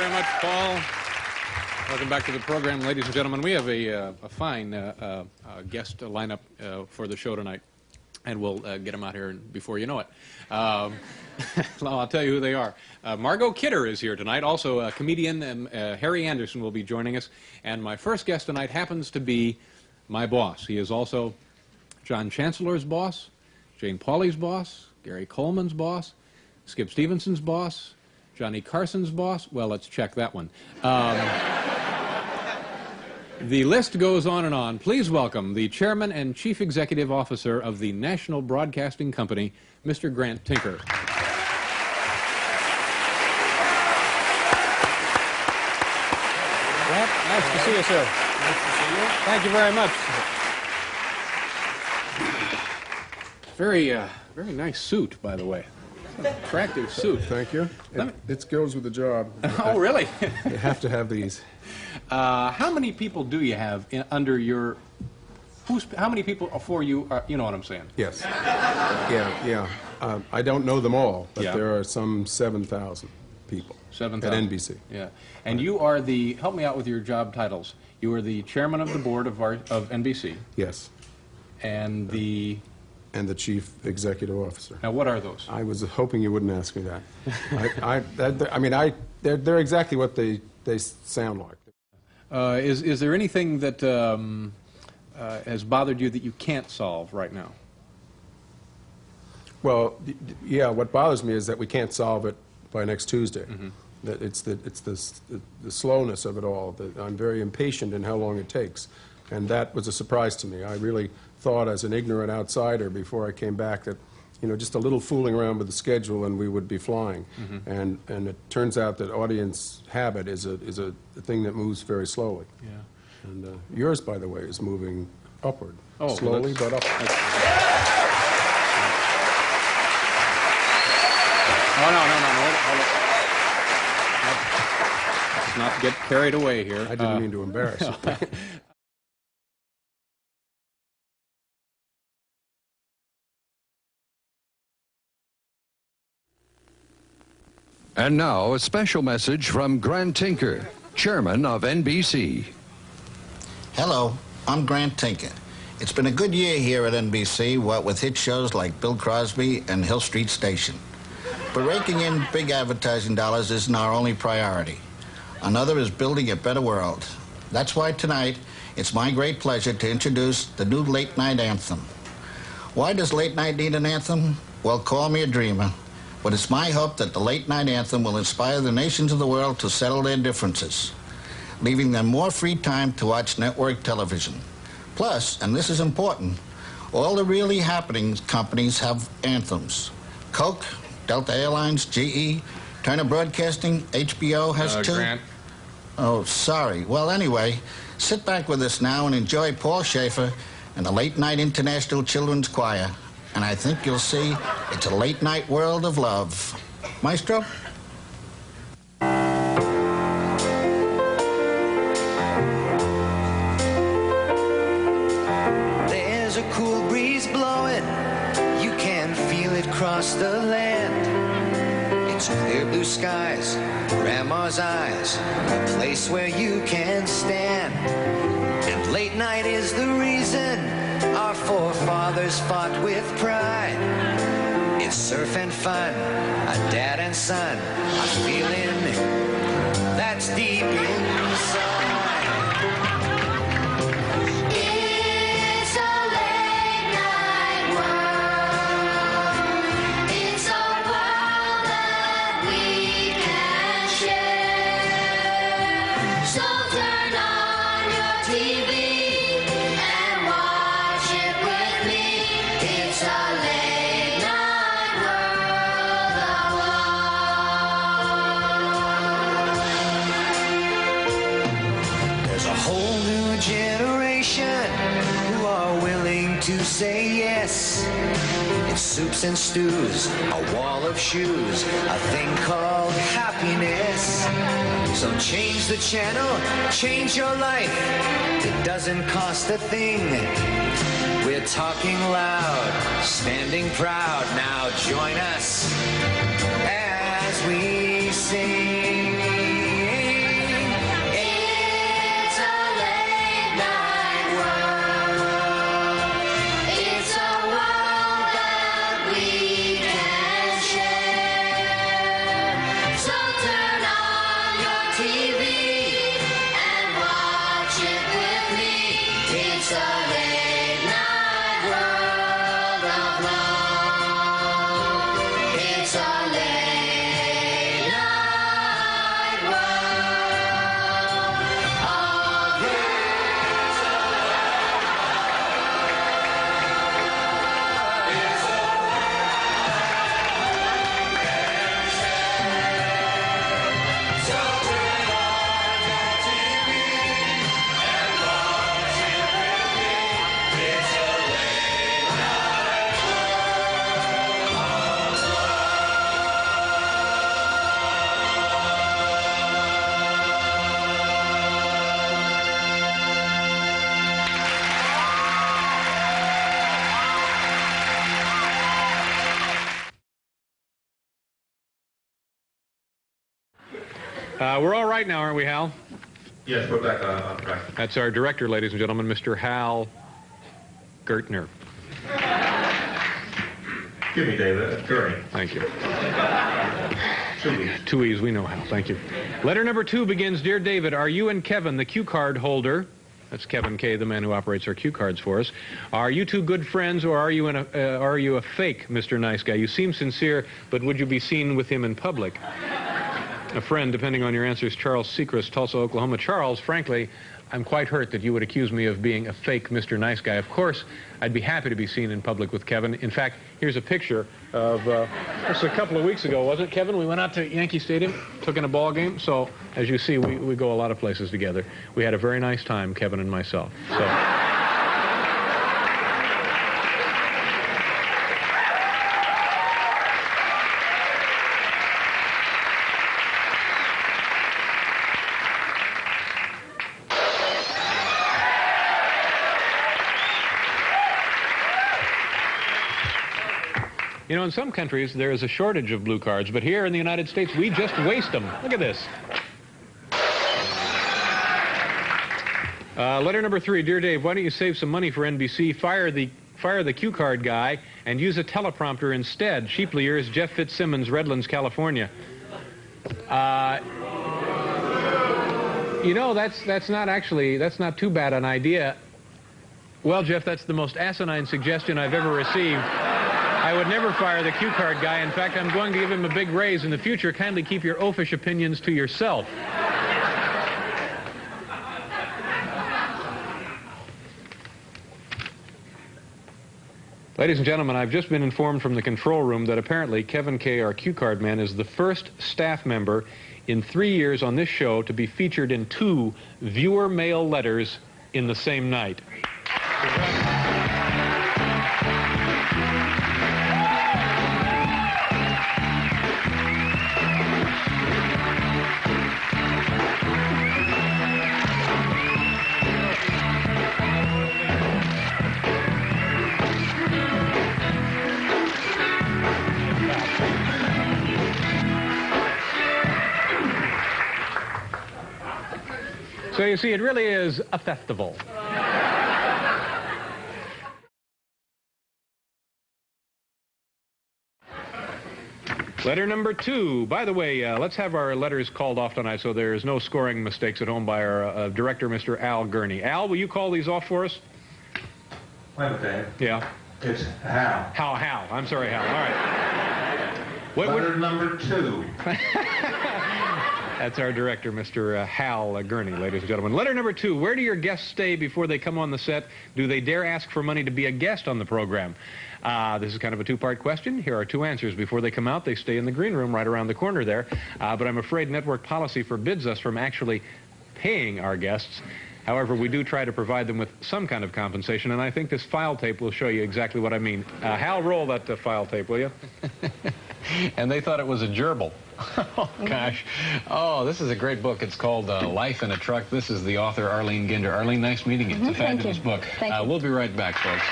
very much, Paul. Welcome back to the program, ladies and gentlemen. We have a fine guest lineup for the show tonight, and we'll get them out here before you know it. I'll tell you who they are. Margot Kidder is here tonight. Also, comedian Harry Anderson will be joining us. And my first guest tonight happens to be my boss. He is also John Chancellor's boss, Jane Pauley's boss, Gary Coleman's boss, Skip Stevenson's boss, Johnny Carson's boss. Well, let's check that one. The list goes on and on. Please welcome the Chairman and Chief Executive Officer of the National Broadcasting Company, Mr. Grant Tinker. Grant, nice to see you, sir. Nice to see you. Thank you very much. Very nice suit, by the way. Attractive suit. Thank you. It goes with the job. Oh, really? You have to have these. How many people do you have under your... how many people for you are, you know what I'm saying? Yes. Yeah. I don't know them all, but there are some 7,000 people 7,000 at NBC. Yeah. And you are the... help me out with your job titles. You are the chairman of the board of NBC. Yes. And the... And the chief executive officer. Now, what are those? I was hoping you wouldn't ask me that. They're exactly what they sound like. Is there anything that has bothered you that you can't solve right now? Well, yeah. What bothers me is that we can't solve it by next Tuesday. Mm-hmm. That it's the slowness of it all. That I'm very impatient in how long it takes, and that was a surprise to me. I really thought, as an ignorant outsider before I came back, that just a little fooling around with the schedule and we would be flying. Mm-hmm. And it turns out that audience habit is a thing that moves very slowly. Yeah. And yours, by the way, is moving upward. Oh, slowly but upward. Oh, no. Let's not get carried away here. I didn't mean to embarrass you. And now, a special message from Grant Tinker, chairman of NBC. Hello, I'm Grant Tinker. It's been a good year here at NBC, what with hit shows like Bill Crosby and Hill Street Station. But raking in big advertising dollars isn't our only priority. Another is building a better world. That's why tonight, it's my great pleasure to introduce the new late night anthem. Why does late night need an anthem? Well, call me a dreamer. But it's my hope that the late night anthem will inspire the nations of the world to settle their differences, leaving them more free time to watch network television. Plus, and this is important, all the really happening companies have anthems. Coke, Delta Airlines, GE, Turner Broadcasting, HBO has two. Grant. Oh, sorry. Well, anyway, sit back with us now and enjoy Paul Schaefer and the Late Night International Children's Choir. And I think you'll see it's a late night world of love. Maestro? There's a cool breeze blowing, you can feel it cross the land. It's clear blue skies, grandma's eyes, a place where you can stand. And late night is the reason our forefathers fought with pride. It's surf and fun, a dad and son, a feeling that's deep inside. It's a late night world. It's a world that we can share. So turn on your TV. It's a late night world of There's a whole new generation who are willing to say yes. It's soups and stews, a wall of shoes, a thing called happiness. So change the channel, change your life. It doesn't cost a thing. We're talking loud, standing proud. Now join us as we sing. We're all right now, aren't we, Hal? Yes, we're back on track. That's our director, ladies and gentlemen, Mr. Hal Gertner. Give me, David. Gorry. Thank you. 2 weeks. 2 E's, we know, Hal. Thank you. Letter number 2 begins, Dear David, are you and Kevin, the cue card holder, that's Kevin K., the man who operates our cue cards for us, are you two good friends, or are you a fake Mr. Nice Guy? You seem sincere, but would you be seen with him in public? A friend, depending on your answers, Charles Sechrist, Tulsa, Oklahoma. Charles, frankly, I'm quite hurt that you would accuse me of being a fake Mr. Nice Guy. Of course, I'd be happy to be seen in public with Kevin. In fact, here's a picture of, just a couple of weeks ago, wasn't it, Kevin? We went out to Yankee Stadium, took in a ball game. So, as you see, we go a lot of places together. We had a very nice time, Kevin and myself. So. You know, in some countries, there is a shortage of blue cards, but here in the United States, we just waste them. Look at this. Letter number 3, Dear Dave, why don't you save some money for NBC, fire the cue card guy, and use a teleprompter instead? Sheeply yours, Jeff Fitzsimmons, Redlands, California. You know, that's not too bad an idea. Well, Jeff, that's the most asinine suggestion I've ever received. I would never fire the cue card guy. In fact, I'm going to give him a big raise in the future. Kindly keep your oafish opinions to yourself. Ladies and gentlemen, I've just been informed from the control room that apparently Kevin K., our cue card man, is the first staff member in 3 years on this show to be featured in 2 viewer mail letters in the same night. So you see, it really is a festival. Letter number 2. By the way, let's have our letters called off tonight so there's no scoring mistakes at home by our director, Mr. Al Gurney. Al, will you call these off for us? Wait a minute, Dave. Yeah. It's Hal. Hal. I'm sorry, Hal. All right. Letter number 2. That's our director, Mr. Hal Gurney, ladies and gentlemen. Letter number 2. Where do your guests stay before they come on the set? Do they dare ask for money to be a guest on the program? This is kind of a 2-part question. Here are 2 answers. Before they come out, they stay in the green room right around the corner there. But I'm afraid network policy forbids us from actually paying our guests. However, we do try to provide them with some kind of compensation, and I think this file tape will show you exactly what I mean. Hal, roll that file tape, will you? And they thought it was a gerbil. Oh, gosh. Oh, this is a great book. It's called Life in a Truck. This is the author, Arlene Ginder. Arlene, nice meeting you. It's a fabulous book. Thank you. We'll be right back, folks.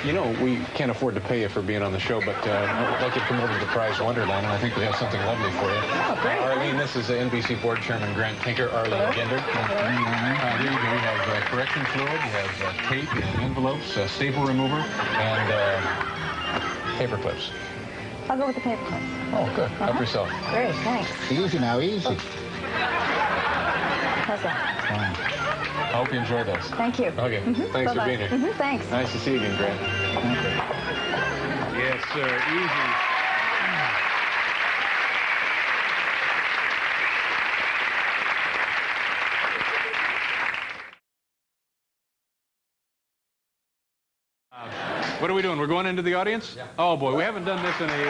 You know, we can't afford to pay you for being on the show, but I'd like you to come over to the Prize Wonderland, and I think we have something lovely for you. Oh, great. Arlene, this is NBC Board Chairman Grant Tinker, Arlene Ginder. Here you go. We have correction fluid, we have tape and envelopes, staple remover, and paper clips. I'll go with the paper clips. Oh, good. Help yourself. Great, thanks. Easy now, easy. How's that? Fine. I hope you enjoy those. Thank you. Okay. Thanks for Bye-bye. being here. Thanks. Nice to see you again, Grant. Yes, sir. Easy. What are we doing? We're going into the audience? Yeah. Oh, boy. We haven't done this in a week and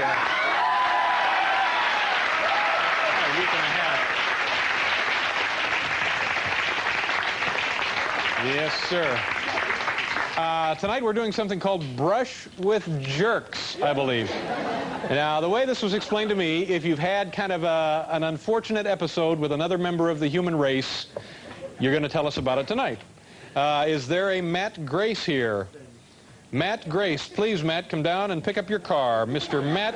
a half. Yes, sir. Tonight we're doing something called Brush with Jerks, I believe. Now, the way this was explained to me, if you've had kind of an unfortunate episode with another member of the human race, you're going to tell us about it tonight. Is there a Matt Grace here? Matt Grace. Please, Matt, come down and pick up your car. Mr. Matt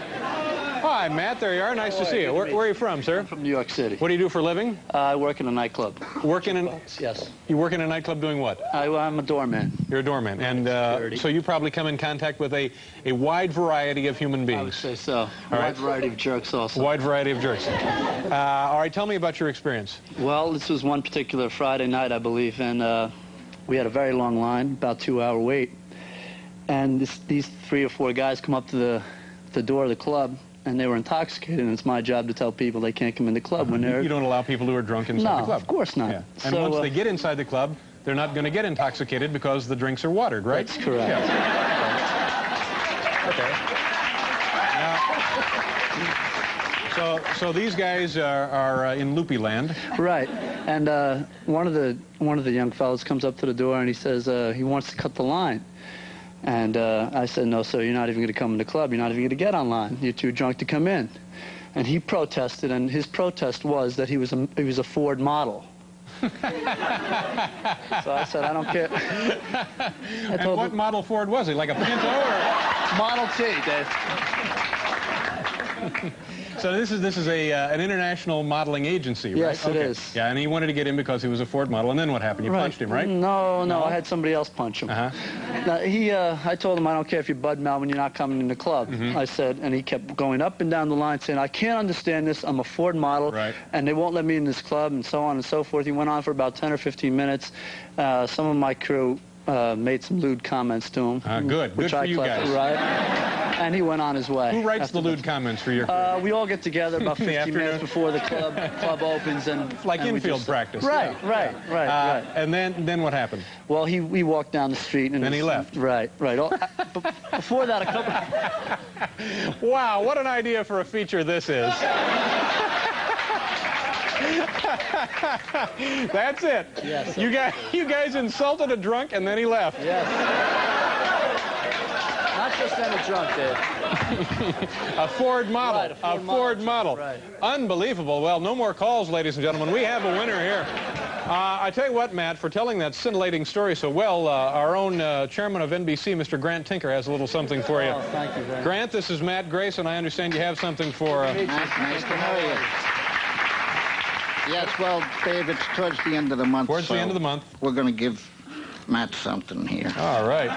Hi, Matt. There you are. Nice to see you. Where are you from, sir? I'm from New York City. What do you do for a living? I work in a nightclub. Working in? Yes. You work in a nightclub doing what? I'm a doorman. You're a doorman. And so you probably come in contact with a wide variety of human beings. I would say so. Wide variety of jerks also. Wide variety of jerks. All right, tell me about your experience. Well, this was one particular Friday night, I believe, and we had a very long line, about 2-hour wait. And these 3 or 4 guys come up to the door of the club, and they were intoxicated, and it's my job to tell people they can't come in the club when they're... You don't allow people who are drunk inside the club? No, of course not. Yeah. And so, once they get inside the club, they're not going to get intoxicated because the drinks are watered, right? That's correct. Yeah. Okay. So these guys are in loopy land. Right. And one of the young fellows comes up to the door, and he says he wants to cut the line. And I said, no, sir, you're not even going to come in the club. You're not even going to get online. You're too drunk to come in. And he protested, and his protest was that he was a Ford model. So I said, I don't care. And what model Ford was he? Like a Pinto or? Model T, Dave. So this is an international modeling agency, right? Yes, it is. Yeah, and he wanted to get in because he was a Ford model. And then what happened? You punched him, right? No, I had somebody else punch him. Now, I told him, I don't care if you're Bud Melvin, you're not coming in the club. I said, and he kept going up and down the line saying, I can't understand this. I'm a Ford model, and they won't let me in this club, and so on and so forth. He went on for about 10 or 15 minutes. Some of my crew made some lewd comments to him. Good for you guys. Right. And he went on his way. Who writes the lewd comments for your crew? We all get together about 15 minutes before the club opens. Like infield practice. Right. And then what happened? Well, we walked down the street. And then he left. Right. Before that, a couple... Wow, what an idea for a feature this is. That's it. Yes. You guys insulted a drunk and then he left. Yes. Not just any drunk, Dave. A Ford model. Right, a Ford model. Right. Unbelievable. Well, no more calls, ladies and gentlemen. We have a winner here. I tell you what, Matt, for telling that scintillating story so well, our own chairman of NBC, Mr. Grant Tinker, has a little something for you. Oh, thank you very much. Grant, this is Matt Grace, and I understand you have something for... Nice to know you. Yes, well, Dave, it's towards the end of the month. Towards the end of the month. We're going to give Matt something here. All right.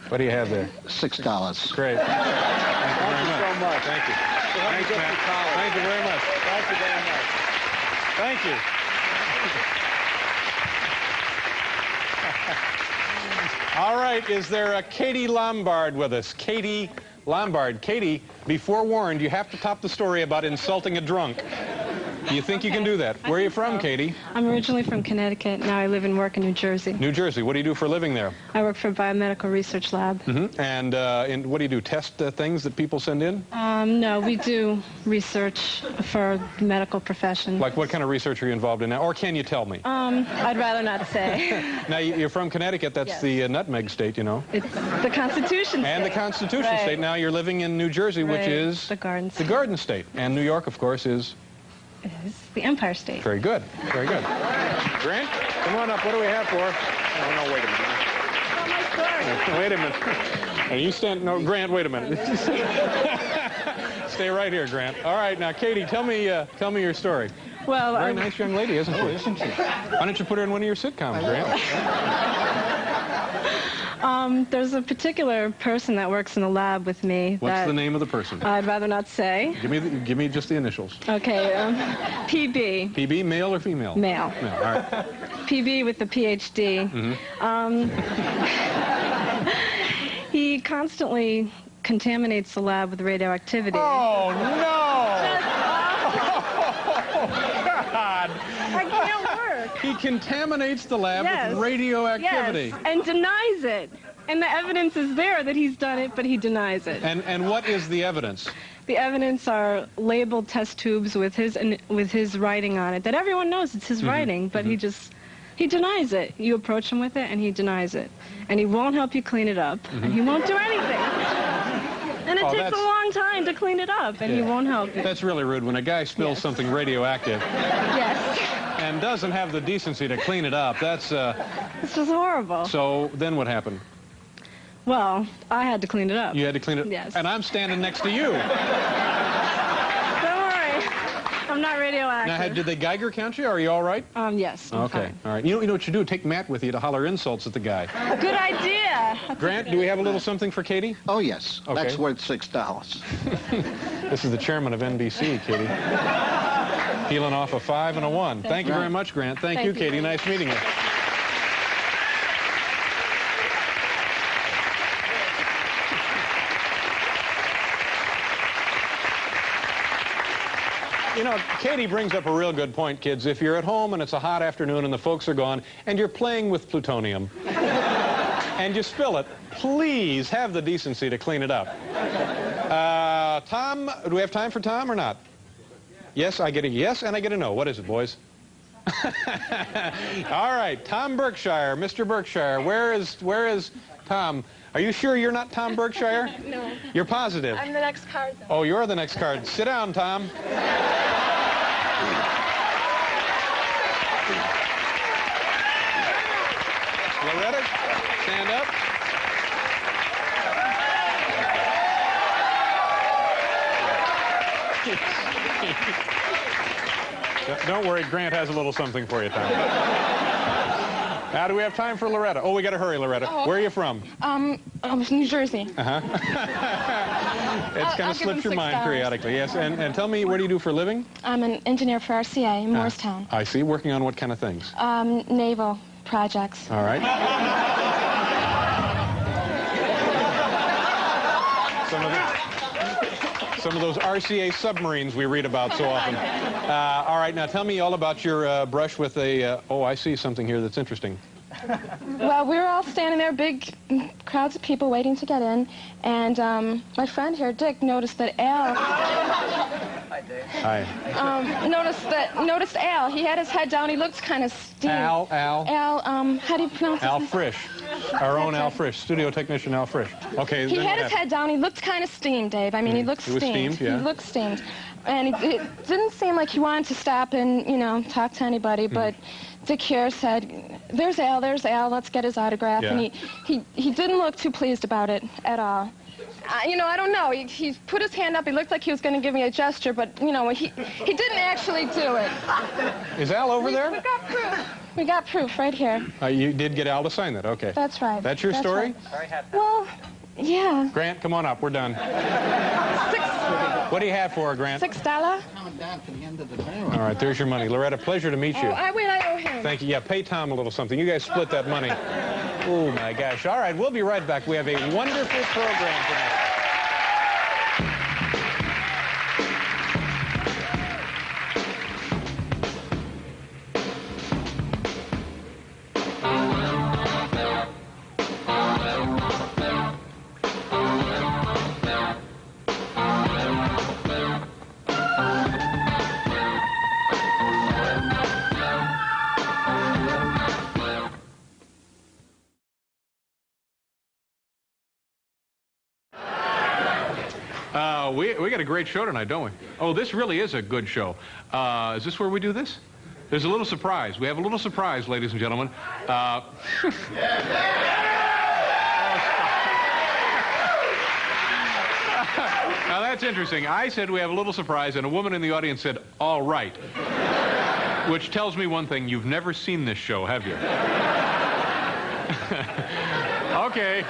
What do you have there? $6. Great. Thank you very much. so much. Thank you. Thanks, Matt. Thank you very much. Thank you very much. Thank you. All right, is there a Katie Lombard with us? Katie Lombard. Katie, be forewarned, you have to top the story about insulting a drunk. Do you think you can do that? Where are you from, Katie? I'm originally from Connecticut. Now I live and work in New Jersey. New Jersey. What do you do for a living there? I work for a biomedical research lab. And what do you do? Test things that people send in? No, we do research for the medical profession. Like what kind of research are you involved in now? Or can you tell me? I'd rather not say. Now, you're from Connecticut. That's Yes. the nutmeg state, you know. It's the Constitution state. And the Constitution Right. state. Now you're living in New Jersey, which Right. is... The Garden The State. Garden State. And New York, of course, is... Is the Empire State. Very good. Very good. Grant, come on up. What do we have for? Oh, no, wait a minute. Oh, my story. Wait a minute. Hey, you stand... No, Grant, wait a minute. Stay right here, Grant. All right, now, Katie, tell me your story. Well, Very nice young lady, isn't she? Isn't she? Why don't you put her in one of your sitcoms, Grant? there's a particular person that works in the lab with me. What's the name of the person? I'd rather not say. Give me just the initials. Okay, PB. PB, male or female? Male. No, all right. PB with the PhD. He constantly contaminates the lab with radioactivity. Oh, no! God! I can't work. He contaminates the lab Yes. with radioactivity. Yes, and denies it. And the evidence is there that he's done it, but he denies it. And what is the evidence? The evidence are labeled test tubes with his writing on it, that everyone knows it's his writing, but he denies it. You approach him with it, and he denies it. And he won't help you clean it up, and he won't do anything. And it takes a long time to clean it up, and he won't help you. That's really rude when a guy spills something radioactive Yes. and doesn't have the decency to clean it up. That's It's just horrible. so then what happened? Well, I had to clean it up. You had to clean it. Yes. And I'm standing next to you. I'm not radioactive. Now, did they Geiger count you? Are you all right? Yes, I'm Okay, fine. all right. You know what you do? Take Matt with you to holler insults at the guy. Good idea. Grant, do we have a little something for Katie? Oh, yes. Okay. That's worth $6. This is the chairman of NBC, Katie. Peeling off a 5 and a 1. Thank you very much, Grant. Thank you, Katie. Nice meeting you. You know, Katie brings up a real good point, kids. If you're at home and it's a hot afternoon and the folks are gone and you're playing with plutonium and you spill it, please have the decency to clean it up. Tom, do we have time for Tom or not? Yes, I get a yes and I get a no. What is it, boys? All right, Tom Berkshire, Mr. Berkshire. Where is Tom? Are you sure you're not Tom Berkshire? No. You're positive? I'm the next card, though. Oh, you're the next card. Sit down, Tom. Loretta, stand up. Don't worry, Grant has a little something for you, Tom. Now, do we have time for Loretta? Oh, we got to hurry, Loretta. Where are you from? I'm from New Jersey. Uh-huh. It's kind of slipped your mind periodically, yes. And tell me, what do you do for a living? I'm an engineer for RCA in Morristown. I see. Working on what kind of things? Naval projects. All right. Some of those RCA submarines we read about so often. All right, now tell me all about your brush with a... oh, I see something here that's interesting. Well, we were all standing there, big crowds of people waiting to get in, and my friend here, Dick, noticed that Al... Hi. noticed Al. He had his head down. He looked kind of steamed. Al, how do you pronounce Al his name? Frisch. Our own Al Frisch, studio technician Al Frisch. Okay. He had his head down. He looked kind of steamed, Dave. I mean, he looked steamed. He was steamed, yeah. He looked steamed. And it didn't seem like he wanted to stop and, you know, talk to anybody, but Dick here said, there's Al, let's get his autograph. Yeah. And he didn't look too pleased about it at all. You know, I don't know. He put his hand up. He looked like he was going to give me a gesture, but, you know, he didn't actually do it. Is Al over there? We got proof. We got proof right here. You did get Al to sign that, okay. That's right. That's your story? Right. Well, yeah. Grant, come on up. We're done. What do you have for her, Grant? $6. Coming down to the end of the barrel. All right, there's your money. Loretta, pleasure to meet you. Oh, I owe him. Thank you. Yeah, pay Tom a little something. You guys split that money. Oh, my gosh. All right, we'll be right back. We have a wonderful program tonight. We got a great show tonight, don't we? Oh, this really is a good show. Is this where we do this? There's a little surprise. We have a little surprise, ladies and gentlemen. Now, that's interesting. I said we have a little surprise, and a woman in the audience said, all right. Which tells me one thing. You've never seen this show, have you? Okay.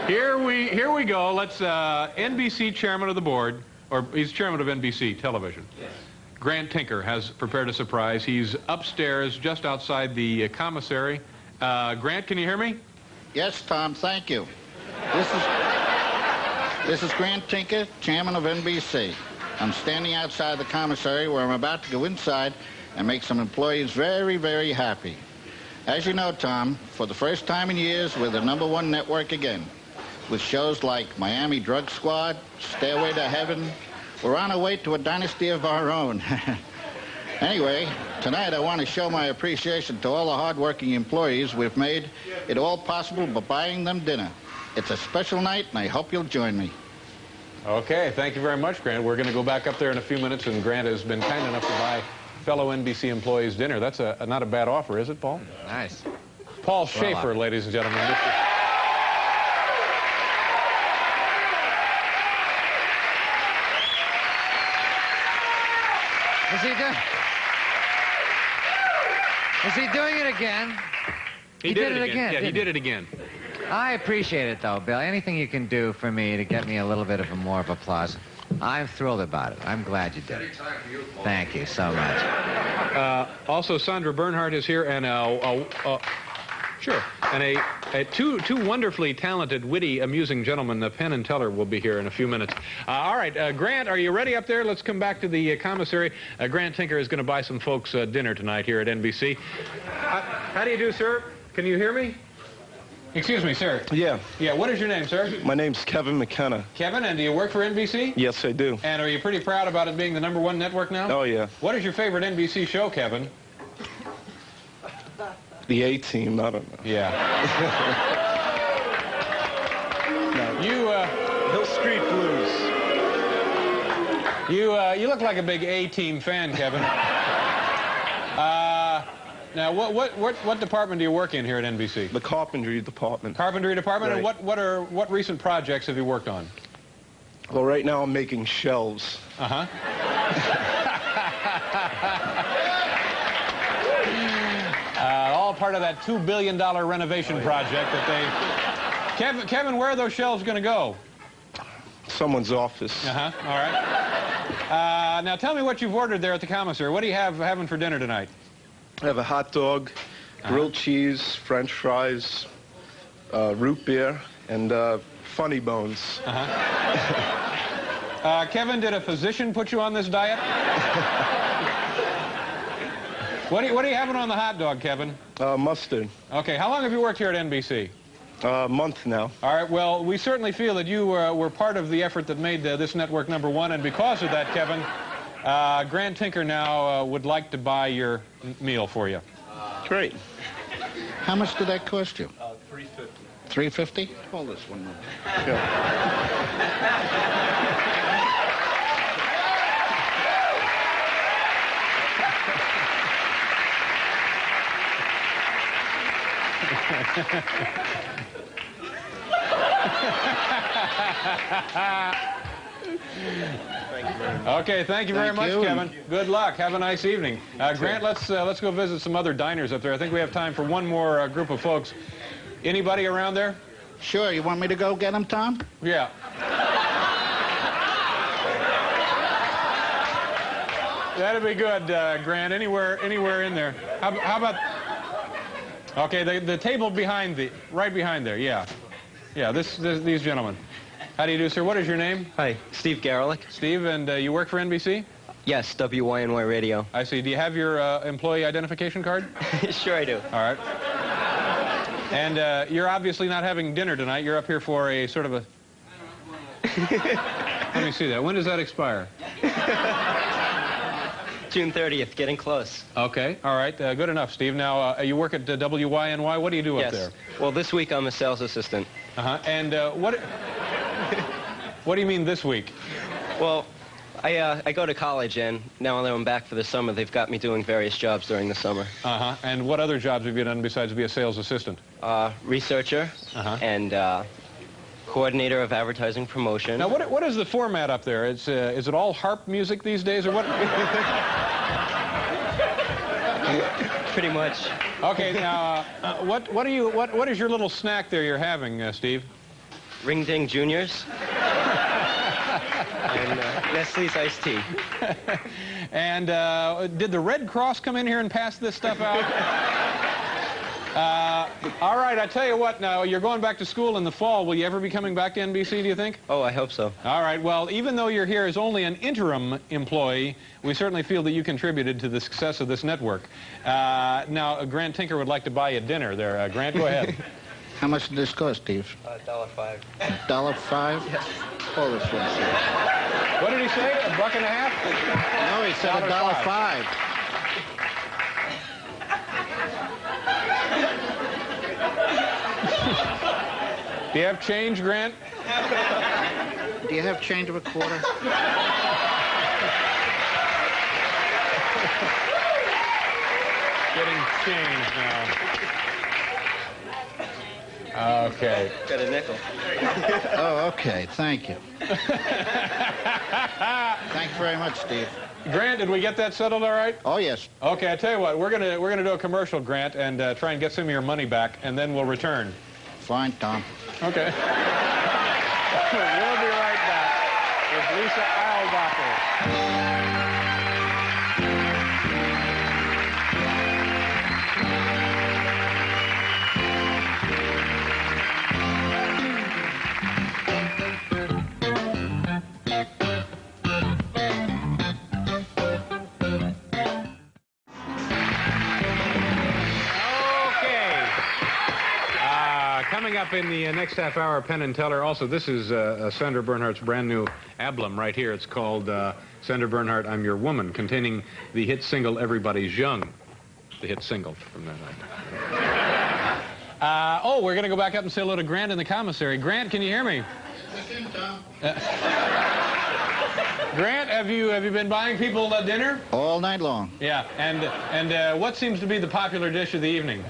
Here we go. Let's, NBC chairman of the board, or he's chairman of NBC television. Yes. Grant Tinker has prepared a surprise. He's upstairs just outside the commissary. Grant, can you hear me? Yes, Tom, thank you. This is Grant Tinker, chairman of NBC. I'm standing outside the commissary where I'm about to go inside and make some employees very, very happy. As you know, Tom, for the first time in years, we're the #1 network again. With shows like Miami Drug Squad, Stairway to Heaven, we're on our way to a dynasty of our own. Anyway, tonight I want to show my appreciation to all the hard-working employees we've made it all possible by buying them dinner. It's a special night, and I hope you'll join me. Okay, thank you very much, Grant. We're going to go back up there in a few minutes, and Grant has been kind enough to buy fellow NBC employees dinner. That's not a bad offer, is it, Paul? Nice. Paul Schaefer, ladies and gentlemen. Is he doing it again? He did it again. Yeah, he didn't did it again. I appreciate it, though, Bill. Anything you can do for me to get me a little bit of more of applause, I'm thrilled about it. I'm glad you did it. Thank you so much. Also, Sandra Bernhardt is here, and sure, and two wonderfully talented, witty, amusing gentlemen, Penn and Teller, will be here in a few minutes. All right, Grant, are you ready up there? Let's come back to the commissary. Grant Tinker is going to buy some folks dinner tonight here at NBC. How do you do, sir? Can you hear me? Excuse me, sir. Yeah. Yeah, what is your name, sir? My name's Kevin McKenna. Kevin, and do you work for NBC? Yes, I do. And are you pretty proud about it being the #1 network now? Oh, yeah. What is your favorite NBC show, Kevin? The A-Team, I don't know. Yeah. Hill Street Blues. You look like a big A-Team fan, Kevin. Now, what department do you work in here at NBC? The carpentry department. Carpentry department, Right. and what recent projects have you worked on? Well, right now I'm making shelves. Uh-huh. All part of that $2 billion renovation project that they... Kevin, where are those shelves going to go? Someone's office. Uh-huh, all right. Now, tell me what you've ordered there at the commissary. What do you have having for dinner tonight? I have a hot dog, grilled cheese, French fries, root beer, and funny bones. Uh-huh. Kevin, did a physician put you on this diet? What are you having on the hot dog, Kevin? Mustard. Okay, how long have you worked here at NBC? A month now. All right, well, we certainly feel that you were part of the effort that made this network #1, and because of that, Kevin, Grant Tinker now would like to buy your meal for you. Great. How much did that cost you? $3.50. $3.50? Hold this one minute. Okay, thank you very much, Kevin. Good luck. Have a nice evening. Grant, let's go visit some other diners up there. I think we have time for one more group of folks. Anybody around there? Sure, you want me to go get him, Tom? Yeah. That'd be good, Grant. Anywhere in there. How about... Okay, the table right behind there, yeah. Yeah, these gentlemen. How do you do, sir? What is your name? Hi, Steve Garlick. Steve, and you work for NBC? Yes, WYNY Radio. I see. Do you have your employee identification card? Sure I do. All right. And you're obviously not having dinner tonight. You're up here for a sort of a... Let me see that. When does that expire? June 30th, getting close. Okay, all right. Good enough, Steve. Now, you work at WYNY. What do you do up there? Well, this week I'm a sales assistant. Uh-huh. And what do you mean this week? Well, I go to college, and now that I'm back for the summer, they've got me doing various jobs during the summer. Uh-huh. And what other jobs have you done besides be a sales assistant? Researcher and coordinator of advertising promotion. Now, what is the format up there? Is it all harp music these days, or what? Pretty much. Okay, now, what is your little snack there you're having, Steve? Ring Ding Juniors. And Nestle's iced tea. And did the Red Cross come in here and pass this stuff out? All right, I tell you what, now, you're going back to school in the fall. Will you ever be coming back to NBC, do you think? Oh, I hope so. All right, well, even though you're here as only an interim employee, we certainly feel that you contributed to the success of this network. Now, Grant Tinker would like to buy you dinner there. Grant, go ahead. How much did this cost, Steve? $1.05. $1.05? Yes. Hold this one, sir. What did he say? $1.50? No, he said $1.05. Do you have change, Grant? Do you have change of a quarter? Getting change now. Okay. Got a nickel. Oh, okay. Thank you. Thanks very much, Steve. Grant, did we get that settled all right? Oh, yes. Okay, I tell you what, we're gonna do a commercial, Grant, and try and get some of your money back, and then we'll return. Fine, Tom. Okay. We'll be right back with Lisa Eilbacher. Coming up in the next half hour, Penn and Teller. Also, this is Sandra Bernhardt's brand new album right here. It's called Sandra Bernhardt, I'm Your Woman, containing the hit single Everybody's Young. The hit single from that night. Oh, we're going to go back up and say hello to Grant in the commissary. Grant, can you hear me? Grant, have you been buying people dinner? All night long. Yeah, and what seems to be the popular dish of the evening?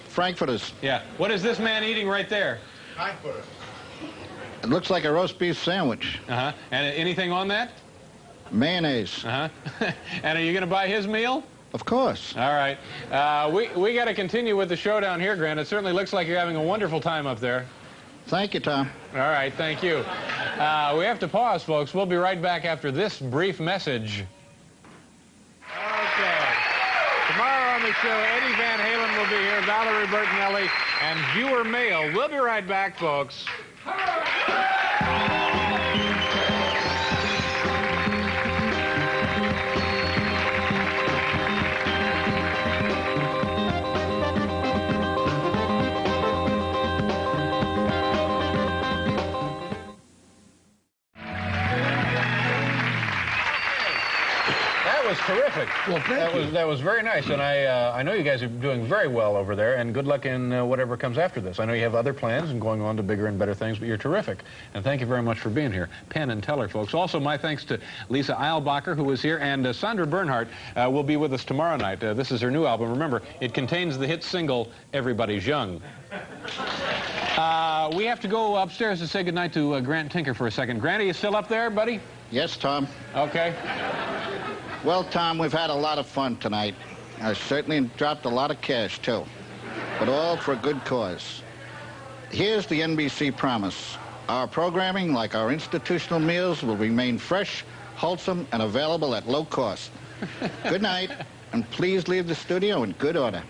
Frankfurters. Yeah. What is this man eating right there? Frankfurters. It looks like a roast beef sandwich. Uh-huh. And anything on that? Mayonnaise. Uh-huh. And are you going to buy his meal? Of course. All right. We got to continue with the show down here, Grant. It certainly looks like you're having a wonderful time up there. Thank you, Tom. All right. Thank you. We have to pause, folks. We'll be right back after this brief message. Okay. Tomorrow on the show, Eddie Van Halen will be here, Valerie Bertinelli, and viewer mail. We'll be right back, folks. Was terrific. Well, that was very nice, and I know you guys are doing very well over there, and good luck in whatever comes after this. I know you have other plans and going on to bigger and better things, but you're terrific, and thank you very much for being here. Penn and Teller, folks. Also, my thanks to Lisa Eilbacher, who was here, and Sandra Bernhardt will be with us tomorrow night. This is her new album. Remember, it contains the hit single, Everybody's Young. We have to go upstairs to say goodnight to Grant Tinker for a second. Grant, are you still up there, buddy? Yes, Tom. Okay. Well, Tom, we've had a lot of fun tonight. I certainly dropped a lot of cash, too. But all for a good cause. Here's the NBC promise. Our programming, like our institutional meals, will remain fresh, wholesome, and available at low cost. Good night, and please leave the studio in good order.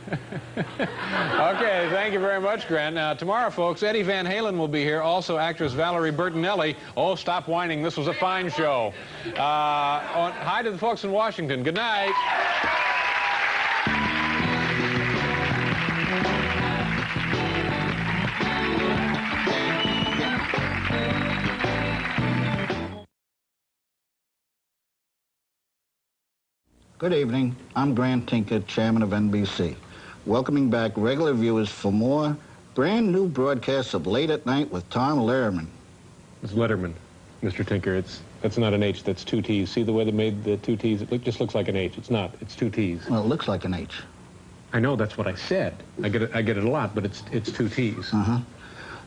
Okay, thank you very much, Grant. Now, tomorrow, folks, Eddie Van Halen will be here. Also, actress Valerie Bertinelli. Oh, stop whining. This was a fine show. Hi to the folks in Washington. Good night. Good evening. I'm Grant Tinker, chairman of NBC. Welcoming back regular viewers for more brand new broadcasts of Late at Night with Tom Letterman. It's Letterman, Mr. Tinker. That's not an H, that's two T's. See the way they made the two T's? It just looks like an H. It's not. It's two T's. Well, it looks like an H. I know, that's what I said. I get it a lot, but it's two T's. Uh-huh.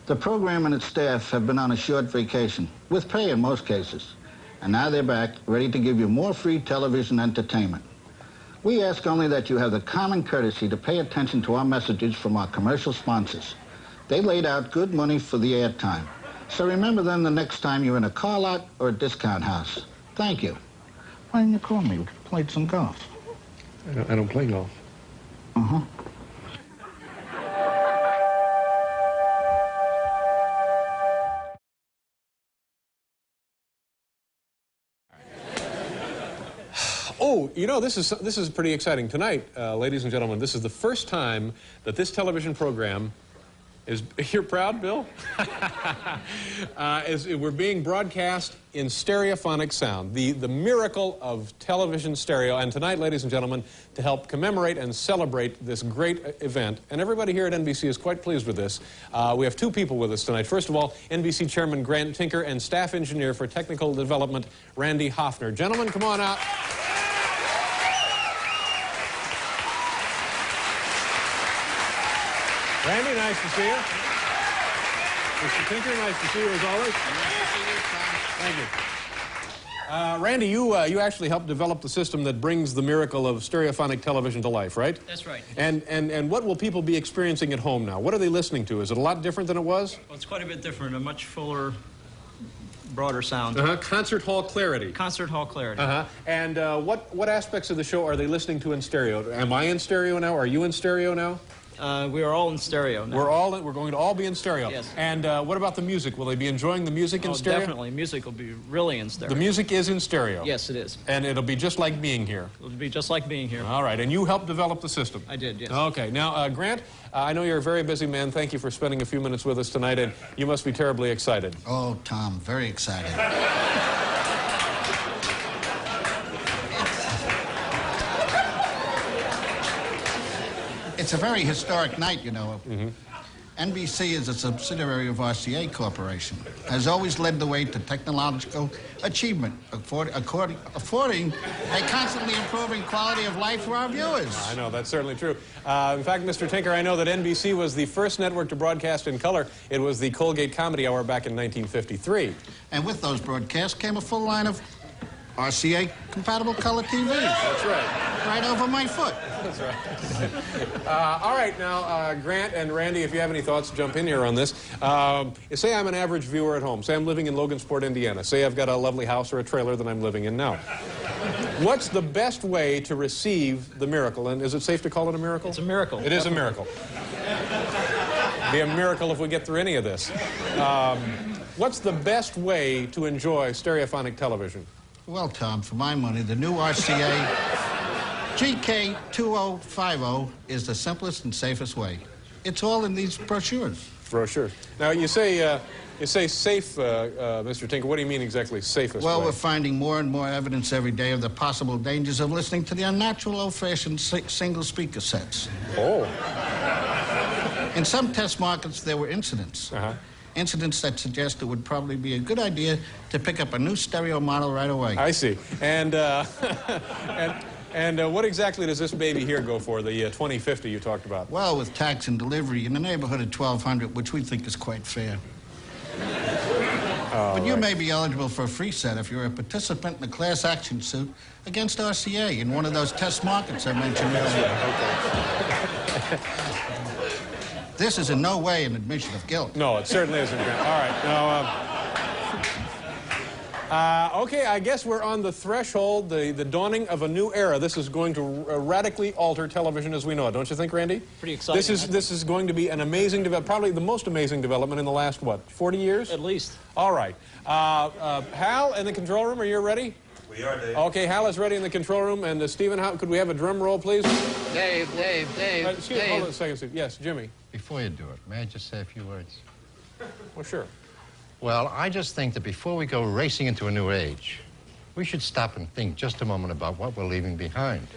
The program and its staff have been on a short vacation, with pay in most cases. And now they're back, ready to give you more free television entertainment. We ask only that you have the common courtesy to pay attention to our messages from our commercial sponsors. They laid out good money for the airtime. So remember them the next time you're in a car lot or a discount house. Thank you. Why didn't you call me? We played some golf. I don't play golf. Uh-huh. Oh, you know, this is pretty exciting. Tonight, ladies and gentlemen, this is the first time that this television program is... You're proud, Bill? We're being broadcast in stereophonic sound, the miracle of television stereo. And tonight, ladies and gentlemen, to help commemorate and celebrate this great event, and everybody here at NBC is quite pleased with this, we have two people with us tonight. First of all, NBC Chairman Grant Tinker and Staff Engineer for Technical Development, Randy Hoffner. Gentlemen, come on out. Randy, nice to see you. Mr. Tinker, nice to see you as always. Thank you. Randy, you actually helped develop the system that brings the miracle of stereophonic television to life, right? That's right. And what will people be experiencing at home now? What are they listening to? Is it a lot different than it was? Well, it's quite a bit different, a much fuller, broader sound. Concert hall clarity. Concert hall clarity. And what aspects of the show are they listening to in stereo? Am I in stereo now? Are you in stereo now? We are all in stereo now. We're going to all be in stereo. Yes. And what about the music? Will they be enjoying the music in stereo? Definitely. Music will be really in stereo. The music is in stereo? Yes, it is. And it'll be just like being here? It'll be just like being here. All right. And you helped develop the system? I did, yes. Okay. Now, Grant, I know you're a very busy man. Thank you for spending a few minutes with us tonight, and you must be terribly excited. Oh, Tom, very excited. It's a very historic night, you know. NBC is a subsidiary of RCA Corporation, has always led the way to technological achievement, affording a constantly improving quality of life for our viewers. I know, that's certainly true. In fact, Mr. Tinker, I know that NBC was the first network to broadcast in color. It was the Colgate Comedy Hour back in 1953. And with those broadcasts came a full line of RCA-compatible color TVs. That's right. Right over my foot. That's right. All right, now, Grant and Randy, if you have any thoughts, jump in here on this. Say I'm an average viewer at home. Say I'm living in Logansport, Indiana. Say I've got a lovely house or a trailer that I'm living in now. What's the best way to receive the miracle? And is it safe to call it a miracle? It's a miracle. It is a miracle. It'd be a miracle if we get through any of this. What's the best way to enjoy stereophonic television? Well, Tom, for my money, the new RCA GK2050 is the simplest and safest way. It's all in these brochures. Brochures. Now, you say safe, Mr. Tinker. What do you mean exactly, safest Well, way? we're finding more and more evidence every day of the possible dangers of listening to the unnatural, old-fashioned single speaker sets. Oh. In some test markets, there were incidents. Incidents that suggest it would probably be a good idea to pick up a new stereo model right away. I see. And what exactly does this baby here go for, the 2050 you talked about? Well, with tax and delivery in the neighborhood of $1,200, which we think is quite fair. But you may be eligible for a free set if you're a participant in a class action suit against RCA in one of those test markets I mentioned earlier. This is in no way an admission of guilt. No, it certainly isn't. All right. Now, okay, I guess we're on the threshold, the dawning of a new era. This is going to radically alter television as we know it. Don't you think, Randy? Pretty exciting. This is going to be an amazing development, probably the most amazing development in the last, what, 40 years? At least. All right. Hal in the control room, are you ready? We are, Dave. Okay, Hal is ready in the control room. And Stephen, could we have a drum roll, please? Dave. Excuse me, hold on a second, Steve. Yes, Jimmy. Before you do it, may I just say a few words? Well, sure. Well, I just think that before we go racing into a new age, we should stop and think just a moment about what we're leaving behind.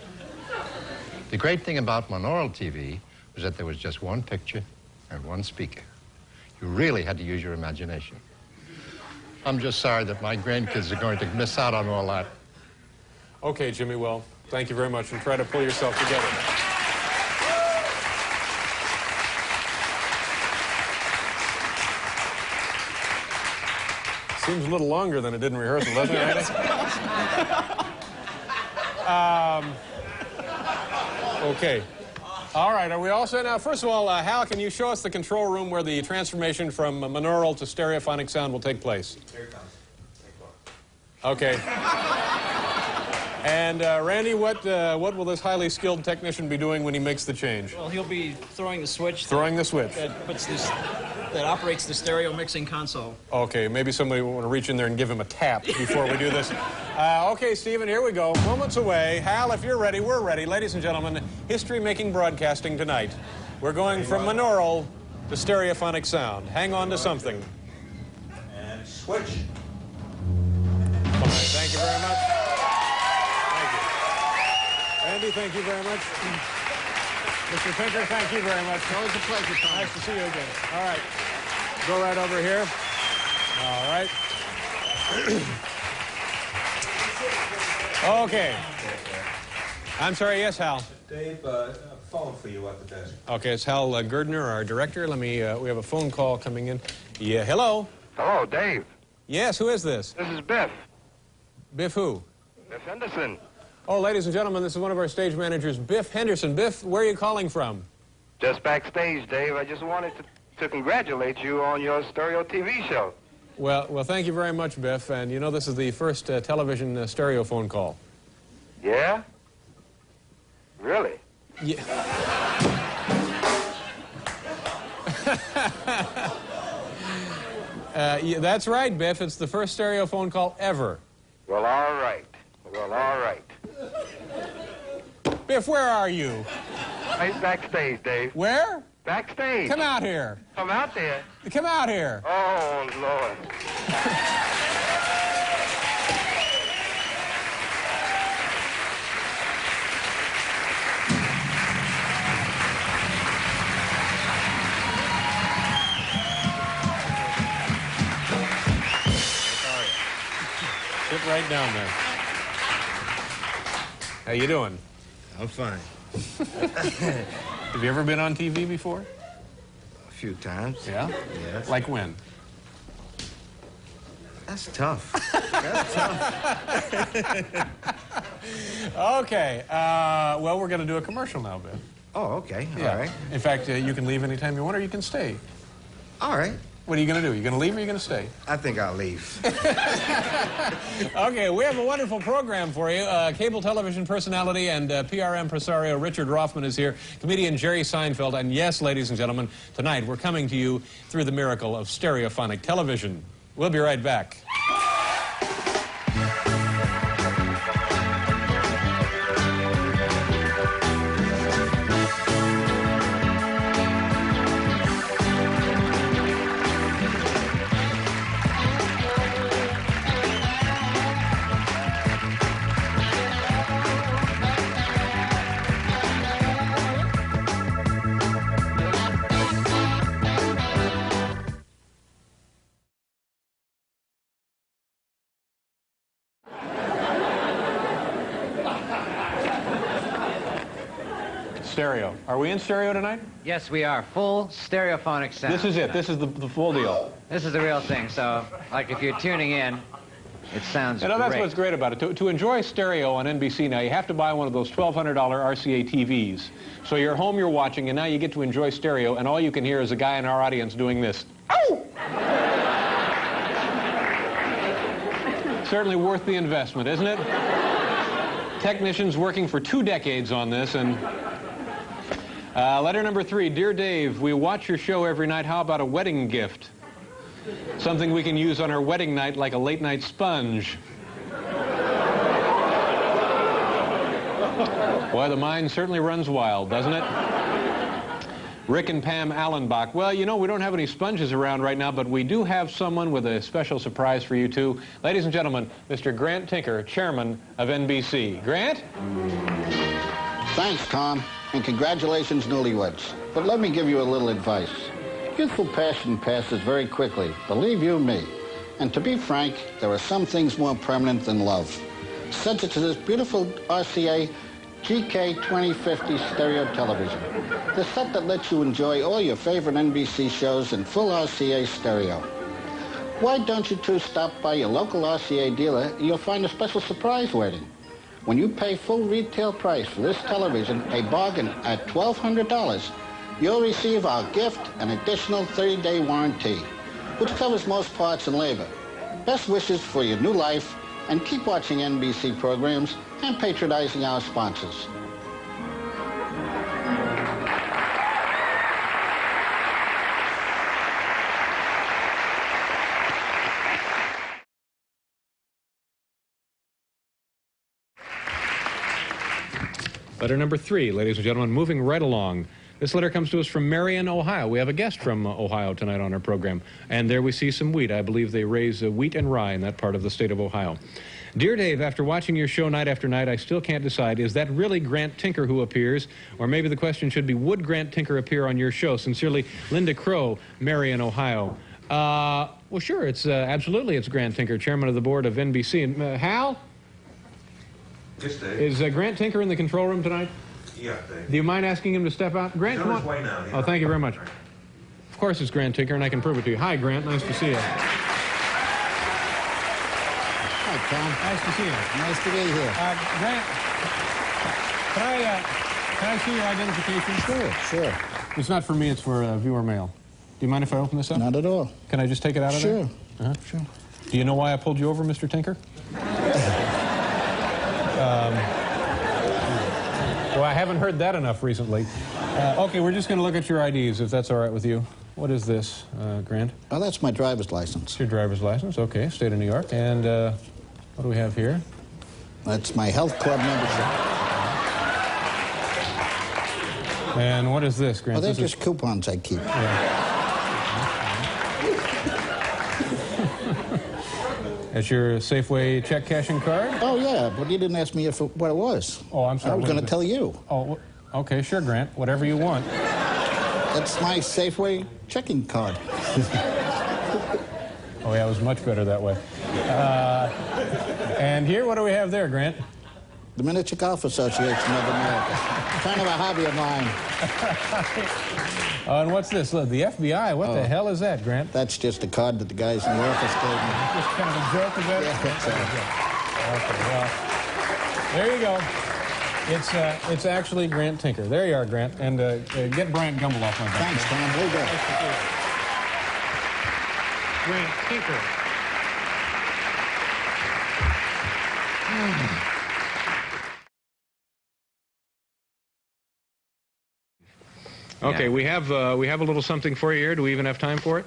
The great thing about monaural TV was that there was just one picture and one speaker. You really had to use your imagination. I'm just sorry that my grandkids are going to miss out on all that. Okay, Jimmy, well, thank you very much, and try to pull yourself together. Seems a little longer than it did in rehearsal, doesn't it? Okay. All right, are we all set now? First of all, Hal, can you show us the control room where the transformation from monaural to stereophonic sound will take place? Here it comes. Okay. And Randy, what will this highly skilled technician be doing when he makes the change? Well, he'll be throwing the switch. Throwing the switch. That operates the stereo mixing console. Okay, maybe somebody will want to reach in there and give him a tap before we do this. Okay, Stephen, here we go. Moments away. Hal, if you're ready, we're ready. Ladies and gentlemen, history-making broadcasting tonight. We're going from monaural to stereophonic sound. Hang on to something. And switch. All right, thank you very much. Thank you. Randy, thank you very much. Mr. Tinker, thank you very much. Always a pleasure, Tom. Nice to see you again. All right. Go right over here. All right. Okay. I'm sorry, yes, Hal. Dave, phone for you at the desk. Okay, it's Hal Gerdner, our director. Let me, we have a phone call coming in. Yeah, hello? Hello, Dave. Yes, who is this? This is Biff. Biff who? Biff Henderson. Oh, ladies and gentlemen, this is one of our stage managers, Biff Henderson. Biff, where are you calling from? Just backstage, Dave. I just wanted to congratulate you on your stereo TV show. Well, thank you very much, Biff. And you know, this is the first television stereo phone call. Yeah? Really? Yeah. Yeah, that's right, Biff. It's the first stereo phone call ever. Well, all right. Well, all right. Biff, where are you? Right backstage, Dave. Where? Backstage. Come out here. Come out there. Come out here. Oh, Lord. Sit right down there. How you doing? I'm fine. Have you ever been on TV before? A few times. Yeah? Yes. Like when? That's tough. That's tough. Okay. Well, we're going to do a commercial now, Biff. Oh, okay. Yeah. All right. In fact, you can leave anytime you want, or you can stay. All right. What are you going to do? You going to leave or are you going to stay? I think I'll leave. Okay, we have a wonderful program for you. Cable television personality and PR impresario Richard Rothman is here. Comedian Jerry Seinfeld. And yes, ladies and gentlemen, tonight we're coming to you through the miracle of stereophonic television. We'll be right back. Stereo. Are we in stereo tonight? Yes, we are. Full stereophonic sound. This is it. This is the full deal. This is the real thing. So, like, if you're tuning in, it sounds You know, that's great. what's great about it. To enjoy stereo on NBC now, you have to buy one of those $1,200 RCA TVs. So you're home, you're watching, and now you get to enjoy stereo, and all you can hear is a guy in our audience doing this. Ow! Certainly worth the investment, isn't it? Technicians working for 2 decades on this, and... letter number 3, Dear Dave, we watch your show every night. How about a wedding gift? Something we can use on our wedding night like a late-night sponge. Boy, the mind certainly runs wild, doesn't it? Rick and Pam Allenbach. Well, you know, we don't have any sponges around right now, but we do have someone with a special surprise for you, too. Ladies and gentlemen, Mr. Grant Tinker, chairman of NBC. Grant? Thanks, Tom, and congratulations, newlyweds. But let me give you a little advice. Youthful passion passes very quickly, believe you me. And to be frank, there are some things more permanent than love. Such as this beautiful RCA GK 2050 stereo television. The set that lets you enjoy all your favorite NBC shows in full RCA stereo. Why don't you two stop by your local RCA dealer and you'll find a special surprise waiting. When you pay full retail price for this television, a bargain at $1,200, you'll receive our gift, an additional 30-day warranty, which covers most parts and labor. Best wishes for your new life, and keep watching NBC programs and patronizing our sponsors. Letter number 3, ladies and gentlemen, moving right along. This letter comes to us from Marion, Ohio. We have a guest from Ohio tonight on our program. And there we see some wheat. I believe they raise wheat and rye in that part of the state of Ohio. Dear Dave, after watching your show night after night, I still can't decide, is that really Grant Tinker who appears? Or maybe the question should be, would Grant Tinker appear on your show? Sincerely, Linda Crow, Marion, Ohio. Well, sure, it's absolutely it's Grant Tinker, chairman of the board of NBC. And Hal? Yes, Dave. Is Grant Tinker in the control room tonight? Yeah, Dave. Do you mind asking him to step out? Grant, He's come on on. his way now, yeah. Oh, thank you very much. Of course it's Grant Tinker, and I can prove it to you. Hi, Grant. Nice to see you. Hi, Tom. Nice to see you. Nice to be here. Grant, can I see your identification? Sure. It's not for me, it's for viewer mail. Do you mind if I open this up? Not at all. Can I just take it out of there? Sure. Sure. Do you know why I pulled you over, Mr. Tinker? Well, I haven't heard that enough recently. Okay, we're just going to look at your IDs, if that's all right with you. What is this, Grant? Oh, that's my driver's license. It's your driver's license, okay, state of New York. And what do we have here? That's my health club membership. And what is this, Grant? Oh, they're This just coupons I keep. That's your Safeway check cashing card? Oh, yeah, but you didn't ask me what it was. Oh, I'm sorry. I was going to tell you. Oh, okay, sure, Grant. Whatever you want. That's my Safeway checking card. Oh, yeah, it was much better that way. And here, what do we have there, Grant? The Miniature Golf Association of America. Kind of a hobby of mine. And what's this? Look, the FBI. What the hell is that, Grant? That's just a card that the guys in the office gave me. Just kind of a joke of that? Yeah, that's Okay, well, there you go. It's actually Grant Tinker. There you are, Grant. And get Brian Gumble off my back. Thanks, Tom. We'll go. Grant Tinker. Okay, we have a little something for you here. Do we even have time for it?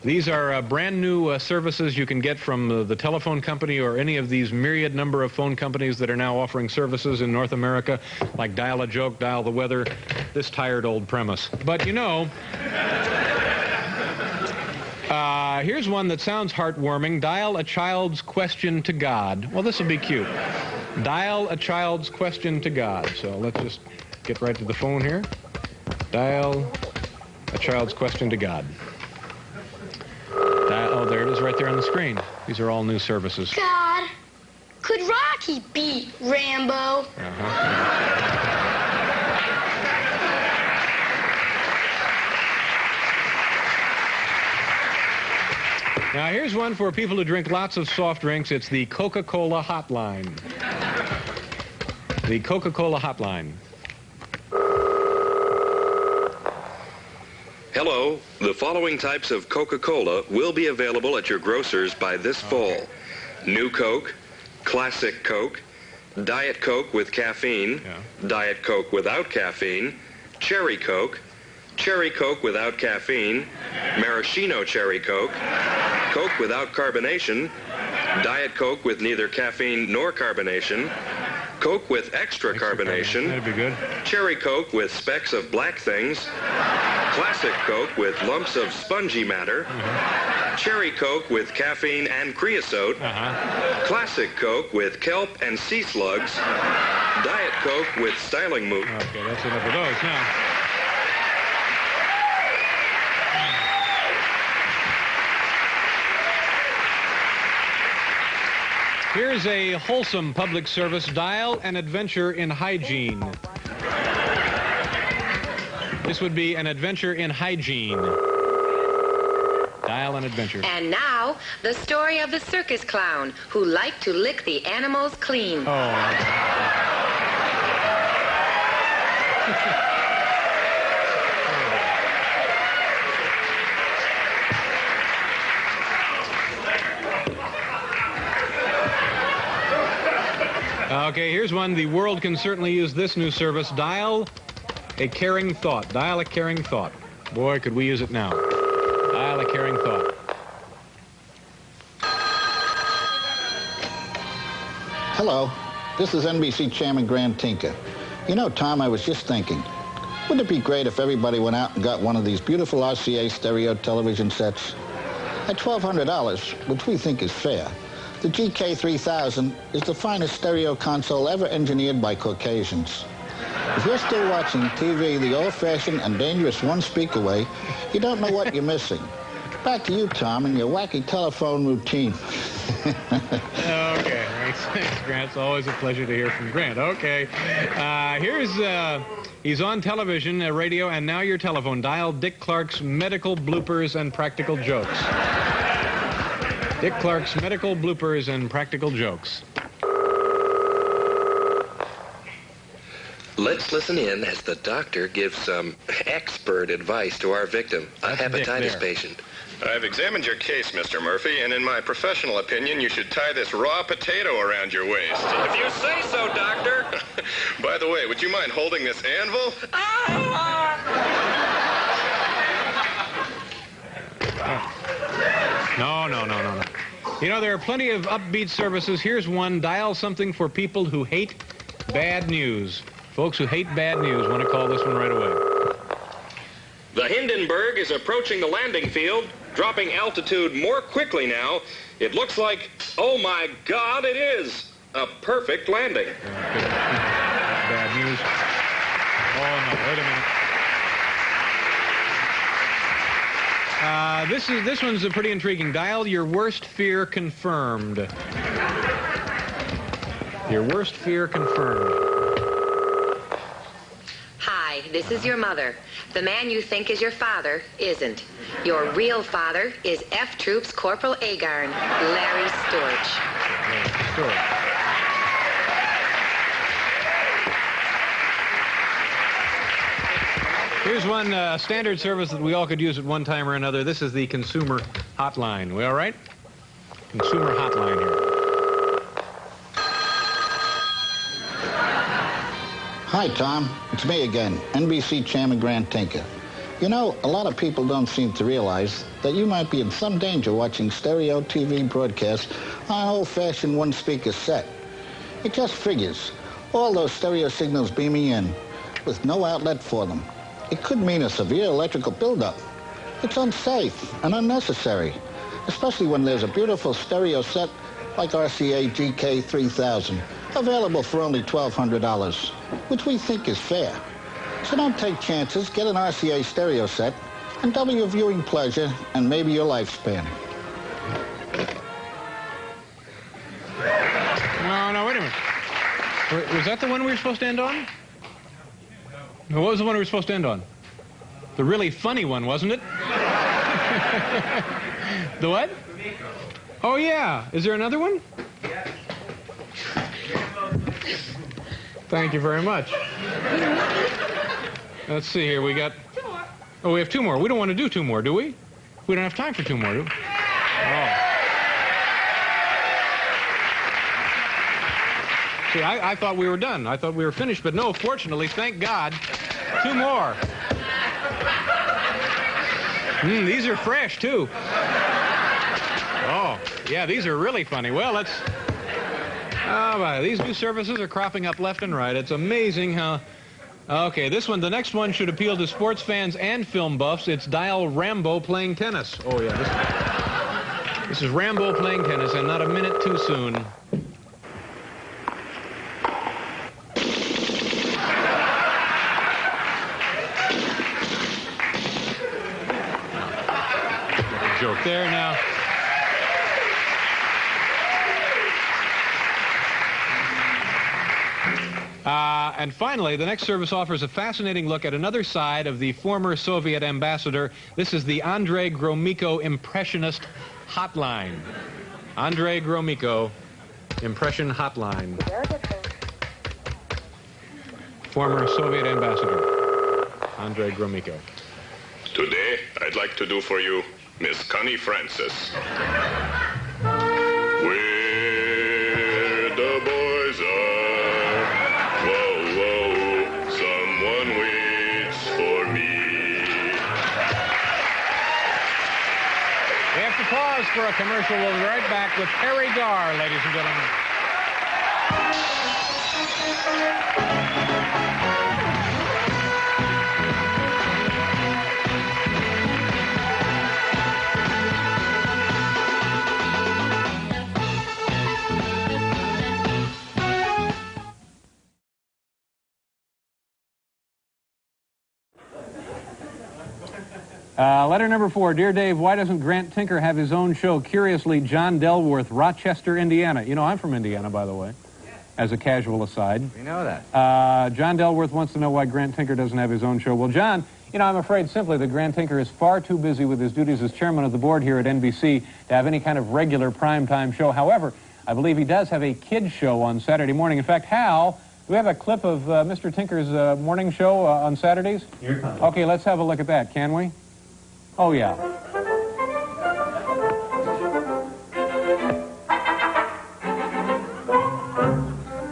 These are brand new services you can get from the telephone company or any of these myriad number of phone companies that are now offering services in North America, like Dial a Joke, Dial the Weather, this tired old premise. But you know, here's one that sounds heartwarming. Dial a child's question to God. Well, this will be cute. Dial a child's question to God. So let's just get right to the phone here. Dial a child's question to God. Oh, there it is right there on the screen. These are all new services. God, could Rocky beat Rambo? Now, here's one for people who drink lots of soft drinks. It's the Coca-Cola Hotline. The Coca-Cola Hotline. Hello. The following types of Coca-Cola will be available at your grocers by this fall. New Coke, Classic Coke, Diet Coke with caffeine, Diet Coke without caffeine, Cherry Coke without caffeine, Maraschino Cherry Coke, Coke without carbonation, Diet Coke with neither caffeine nor carbonation, Coke with extra carbonation. That'd be good. Cherry Coke with specks of black things. Classic Coke with lumps of spongy matter. Cherry Coke with caffeine and creosote. Classic Coke with kelp and sea slugs. Diet Coke with styling mousse. Okay, that's enough of those now. Here's a wholesome public service. Dial an adventure in hygiene. This would be an adventure in hygiene. Dial an adventure. And now, the story of the circus clown who liked to lick the animals clean. Okay, here's one. The world can certainly use this new service. Dial a caring thought. Dial a caring thought. Boy, could we use it now. Dial a caring thought. Hello, this is NBC Chairman Grant Tinker. You know, Tom, I was just thinking, wouldn't it be great if everybody went out and got one of these beautiful RCA stereo television sets? At $1,200, which we think is fair, the GK3000 is the finest stereo console ever engineered by Caucasians. If you're still watching TV the old-fashioned and dangerous one-speaker way, you don't know what you're missing. Back to you, Tom, and your wacky telephone routine. Okay, thanks, Grant. It's always a pleasure to hear from Grant. Okay, he's on television, radio, and now your telephone. Dial Dick Clark's medical bloopers and practical jokes. Dick Clark's medical bloopers and practical jokes. Let's listen in as the doctor gives some expert advice to our victim, a hepatitis patient. I've examined your case, Mr. Murphy, and in my professional opinion, you should tie this raw potato around your waist. If you say so, doctor. By the way, would you mind holding this anvil? No. You know, there are plenty of upbeat services. Here's one. Dial something for people who hate bad news. Folks who hate bad news want to call this one right away. The Hindenburg is approaching the landing field, dropping altitude more quickly now. It looks like, oh my God, it is a perfect landing. Bad news. Oh, no, wait a minute. This one's pretty intriguing. Dial your worst fear confirmed. Your worst fear confirmed. Hi, this is your mother. The man you think is your father isn't. Your real father is F Troops Corporal Agarn, Larry Storch. Here's one standard service that we all could use at one time or another. This is the consumer hotline. We all right? Consumer hotline here. Hi, Tom. It's me again, NBC Chairman Grant Tinker. You know, a lot of people don't seem to realize that you might be in some danger watching stereo TV broadcasts on an old-fashioned one-speaker set. It just figures. All those stereo signals beaming in with no outlet for them. It could mean a severe electrical buildup. It's unsafe and unnecessary, especially when there's a beautiful stereo set like RCA GK3000, available for only $1,200, which we think is fair. So don't take chances. Get an RCA stereo set and double your viewing pleasure and maybe your lifespan. No, wait a minute. Was that the one we were supposed to end on? No, what was the one we were supposed to end on? The really funny one, wasn't it? The what? Oh, yeah. Is there another one? Thank you very much. Let's see here. We got... Oh, we have two more. We don't want to do two more, do we? We don't have time for two more, do we? Oh. See, I thought we were done. I thought we were finished, but no, fortunately, thank God, two more. These are fresh, too. Oh, yeah, these are really funny. Well, let's... Oh, these new services are cropping up left and right. It's amazing how... Okay, the next one should appeal to sports fans and film buffs. It's Dial Rambo playing tennis. Oh, yeah, this is Rambo playing tennis, and not a minute too soon. Joke there now. And finally, the next service offers a fascinating look at another side of the former Soviet ambassador. This is the Andrei Gromyko Impressionist Hotline. Andrei Gromyko Impression Hotline. Former Soviet ambassador, Andrei Gromyko. Today, I'd like to do for you Miss Connie Francis. Where the boys are, whoa, whoa, someone waits for me. We have to pause for a commercial. We'll be right back with Harry Gar, ladies and gentlemen. Letter number 4. Dear Dave, why doesn't Grant Tinker have his own show? Curiously, John Delworth, Rochester, Indiana. You know, I'm from Indiana, by the way, as a casual aside. We know that. John Delworth wants to know why Grant Tinker doesn't have his own show. Well, John, You know, I'm afraid simply that Grant Tinker is far too busy with his duties as chairman of the board here at NBC to have any kind of regular primetime show. However, I believe he does have a kids show on Saturday morning. In fact, Hal, do we have a clip of Mr. Tinker's morning show on Saturdays? Here it comes. Okay, let's have a look at that, can we? Oh, yeah.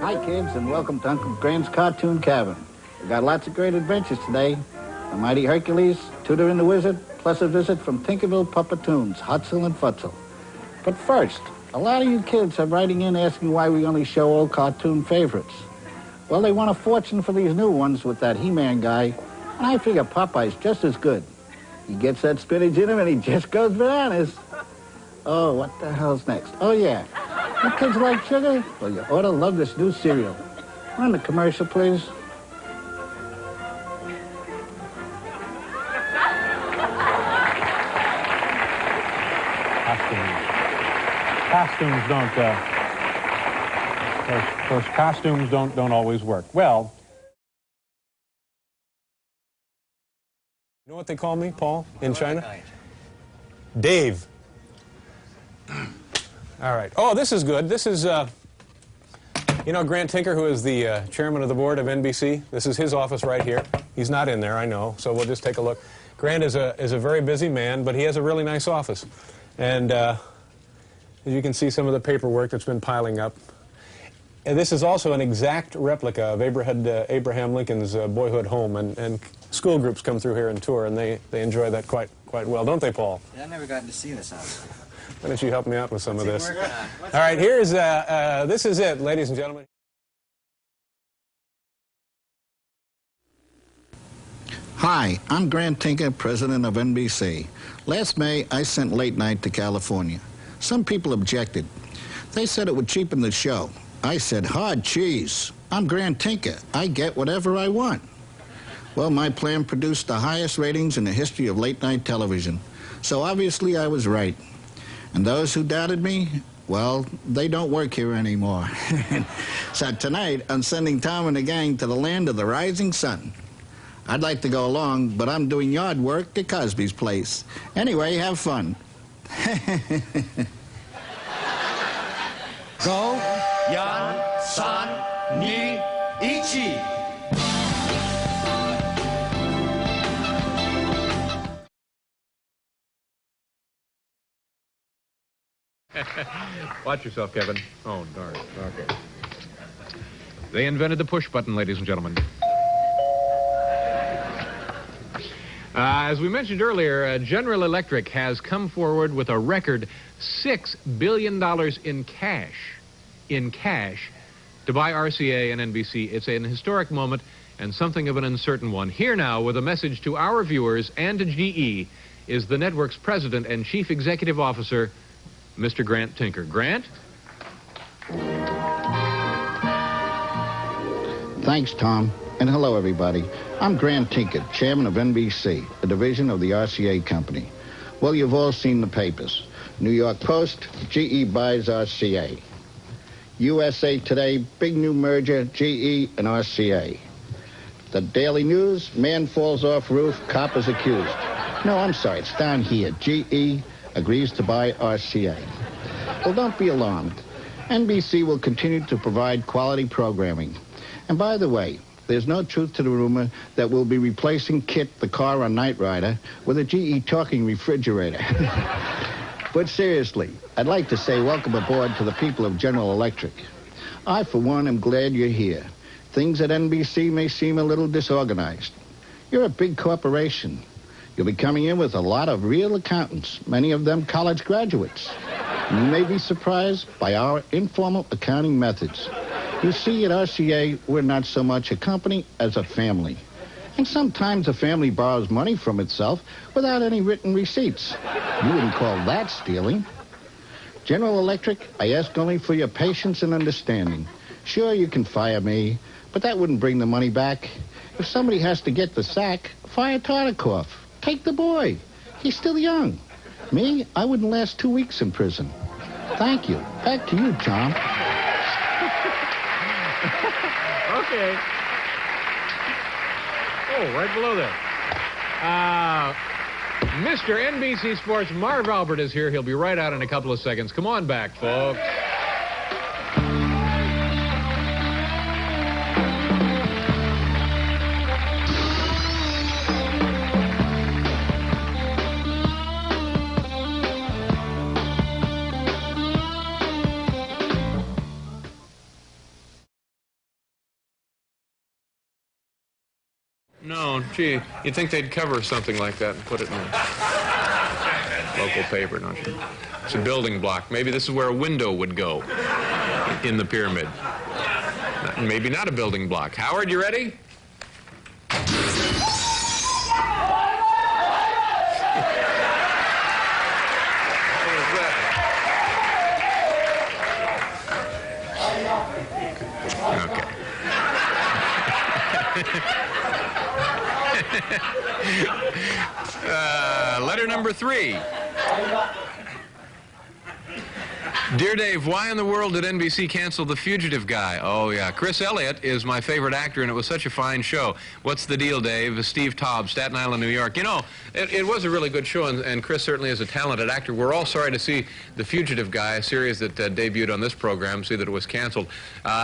Hi, kids, and welcome to Uncle Grant's Cartoon Cabin. We've got lots of great adventures today. The Mighty Hercules, Tudor and the Wizard, plus a visit from Tinkerville Puppetoons, Hutzel and Futzel. But first, a lot of you kids are writing in asking why we only show old cartoon favorites. Well, they want a fortune for these new ones with that He-Man guy, and I figure Popeye's just as good. He gets that spinach in him and he just goes bananas. Oh, what the hell's next? Oh, yeah. You kids like sugar? Well, you ought to love this new cereal. Run the commercial, please. Costumes don't, of course, costumes don't always work. Well, you know what they call me, Paul, in China? Dave. All right. Oh, this is good. This is, you know, Grant Tinker, who is the chairman of the board of NBC. This is his office right here. He's not in there, I know, so we'll just take a look. Grant is a very busy man, but he has a really nice office. And as you can see, some of the paperwork that's been piling up. And this is also an exact replica of Abraham Lincoln's boyhood home, and school groups come through here and tour, and they enjoy that quite well, don't they, Paul? Yeah, I've never gotten to see this house. Why don't you help me out with some of this? All right, here's, this is it, ladies and gentlemen. Hi, I'm Grant Tinker, president of NBC. Last May, I sent Late Night to California. Some people objected. They said it would cheapen the show. I said, hard cheese. I'm Grant Tinker. I get whatever I want. Well, my plan produced the highest ratings in the history of late-night television. So obviously I was right. And those who doubted me, well, they don't work here anymore. So tonight, I'm sending Tom and the gang to the land of the rising sun. I'd like to go along, but I'm doing yard work at Cosby's place. Anyway, have fun. Go, Yan, San, Ni, Ichi. Watch yourself, Kevin. Oh, darn. Okay. They invented the push button, ladies and gentlemen. As we mentioned earlier, General Electric has come forward with a record $6 billion in cash, to buy RCA and NBC. It's an historic moment and something of an uncertain one. Here now, with a message to our viewers and to GE, is the network's president and chief executive officer, Mr. Grant Tinker. Grant? Thanks, Tom. And hello, everybody. I'm Grant Tinker, chairman of NBC, a division of the RCA company. Well, you've all seen the papers. New York Post, GE buys RCA. USA Today, big new merger, GE and RCA. The Daily News, man falls off roof, cop is accused. No, I'm sorry, it's down here. GE agrees to buy RCA. Well, don't be alarmed. NBC will continue to provide quality programming. And by the way, there's no truth to the rumor that we'll be replacing Kit, the car on Knight Rider, with a GE talking refrigerator. But seriously, I'd like to say welcome aboard to the people of General Electric. I, for one, am glad you're here. Things at NBC may seem a little disorganized. You're a big corporation. You'll be coming in with a lot of real accountants, many of them college graduates. And you may be surprised by our informal accounting methods. You see, at RCA, we're not so much a company as a family. And sometimes a family borrows money from itself without any written receipts. You wouldn't call that stealing. General Electric, I ask only for your patience and understanding. Sure, you can fire me, but that wouldn't bring the money back. If somebody has to get the sack, fire Tartikoff. Take the boy. He's still young. Me, I wouldn't last 2 weeks in prison. Thank you. Back to you, Tom. Okay. Oh, right below that. Mr. NBC Sports, Marv Albert is here. He'll be right out in a couple of seconds. Come on back, folks. No, gee, you'd think they'd cover something like that and put it in a local paper, don't you? It's a building block. Maybe this is where a window would go in the pyramid. Maybe not a building block. Howard, you ready? Letter number 3. Dear Dave, why in the world did NBC cancel The Fugitive guy? Oh, yeah. Chris Elliott is my favorite actor, and it was such a fine show. What's the deal, Dave? Steve Taub, Staten Island, New York. You know, it was a really good show, and Chris certainly is a talented actor. We're all sorry to see The Fugitive guy, a series that debuted on this program, see that it was canceled.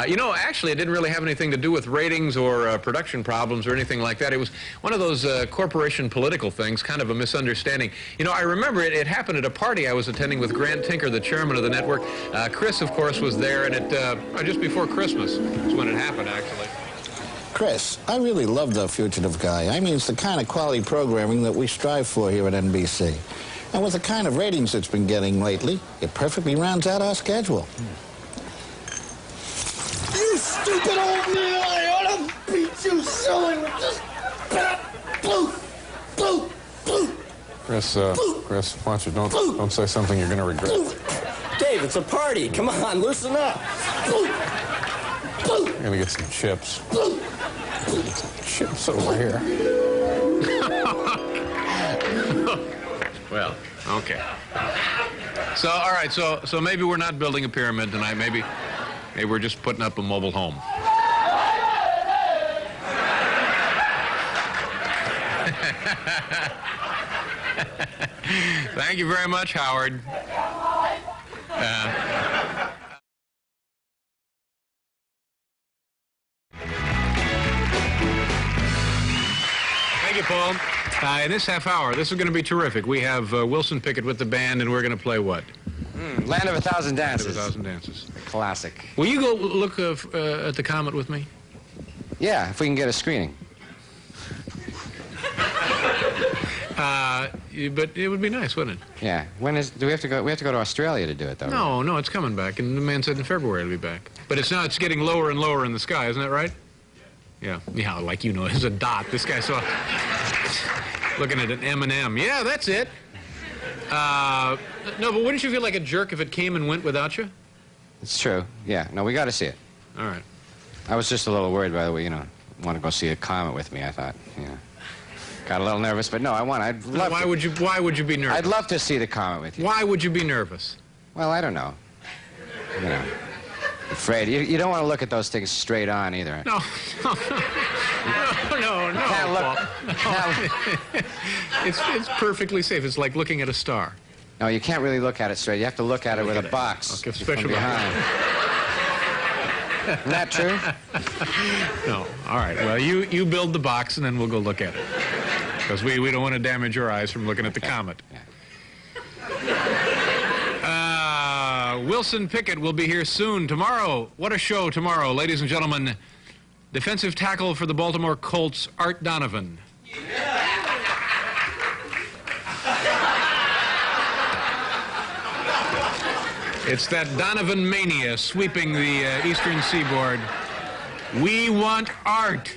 You know, actually, it didn't really have anything to do with ratings or production problems or anything like that. It was one of those corporation political things, kind of a misunderstanding. You know, I remember it happened at a party I was attending with Grant Tinker, the chairman of the network. Chris, of course, was there, and it just before Christmas is when it happened, actually. Chris, I really love The Fugitive guy. I mean, it's the kind of quality programming that we strive for here at NBC. And with the kind of ratings it's been getting lately, it perfectly rounds out our schedule. You stupid old man! I ought to beat you silly with this blue, blue, blue. Chris, why don't you don't say something you're going to regret. Dave, it's a party. Come on, loosen up. I'm going to get some chips. Chips over here. Well, okay. So, all right, so maybe we're not building a pyramid tonight. Maybe we're just putting up a mobile home. Thank you very much, Howard. Thank you, Paul. In this half hour, this is going to be terrific. We have Wilson Pickett with the band, and we're going to play what? Land of a Thousand Dances. Land of a Thousand Dances. A classic. Will you go look at the Comet with me? Yeah, if we can get a screening. But it would be nice, wouldn't it? Yeah. Do we have to go? We have to go to Australia to do it, though. No, it's coming back, and the man said in February it'll be back. But it's getting lower and lower in the sky, isn't that right? Yeah, like you know, it's a dot. This guy saw looking at an M&M. Yeah, that's it. No, but wouldn't you feel like a jerk if it came and went without you? It's true. Yeah. No, we got to see it. All right. I was just a little worried, by the way. Want to go see a comet with me? I thought. Yeah. Got a little nervous, but no, I'd love. Why would you be nervous? I'd love to see the comet with you. Why would you be nervous? Well, I don't know. Afraid. You don't want to look at those things straight on either. No. You can't look. It's perfectly safe. It's like looking at a star. No, you can't really look at it straight. You have to look at it with a box. Okay, special behind. Isn't that true? No. All right. Well, you build the box, and then we'll go look at it. Because we don't want to damage your eyes from looking at the comet. Wilson Pickett will be here soon. Tomorrow, what a show tomorrow, ladies and gentlemen. Defensive tackle for the Baltimore Colts, Art Donovan. It's that Donovan mania sweeping the eastern seaboard. We want Art.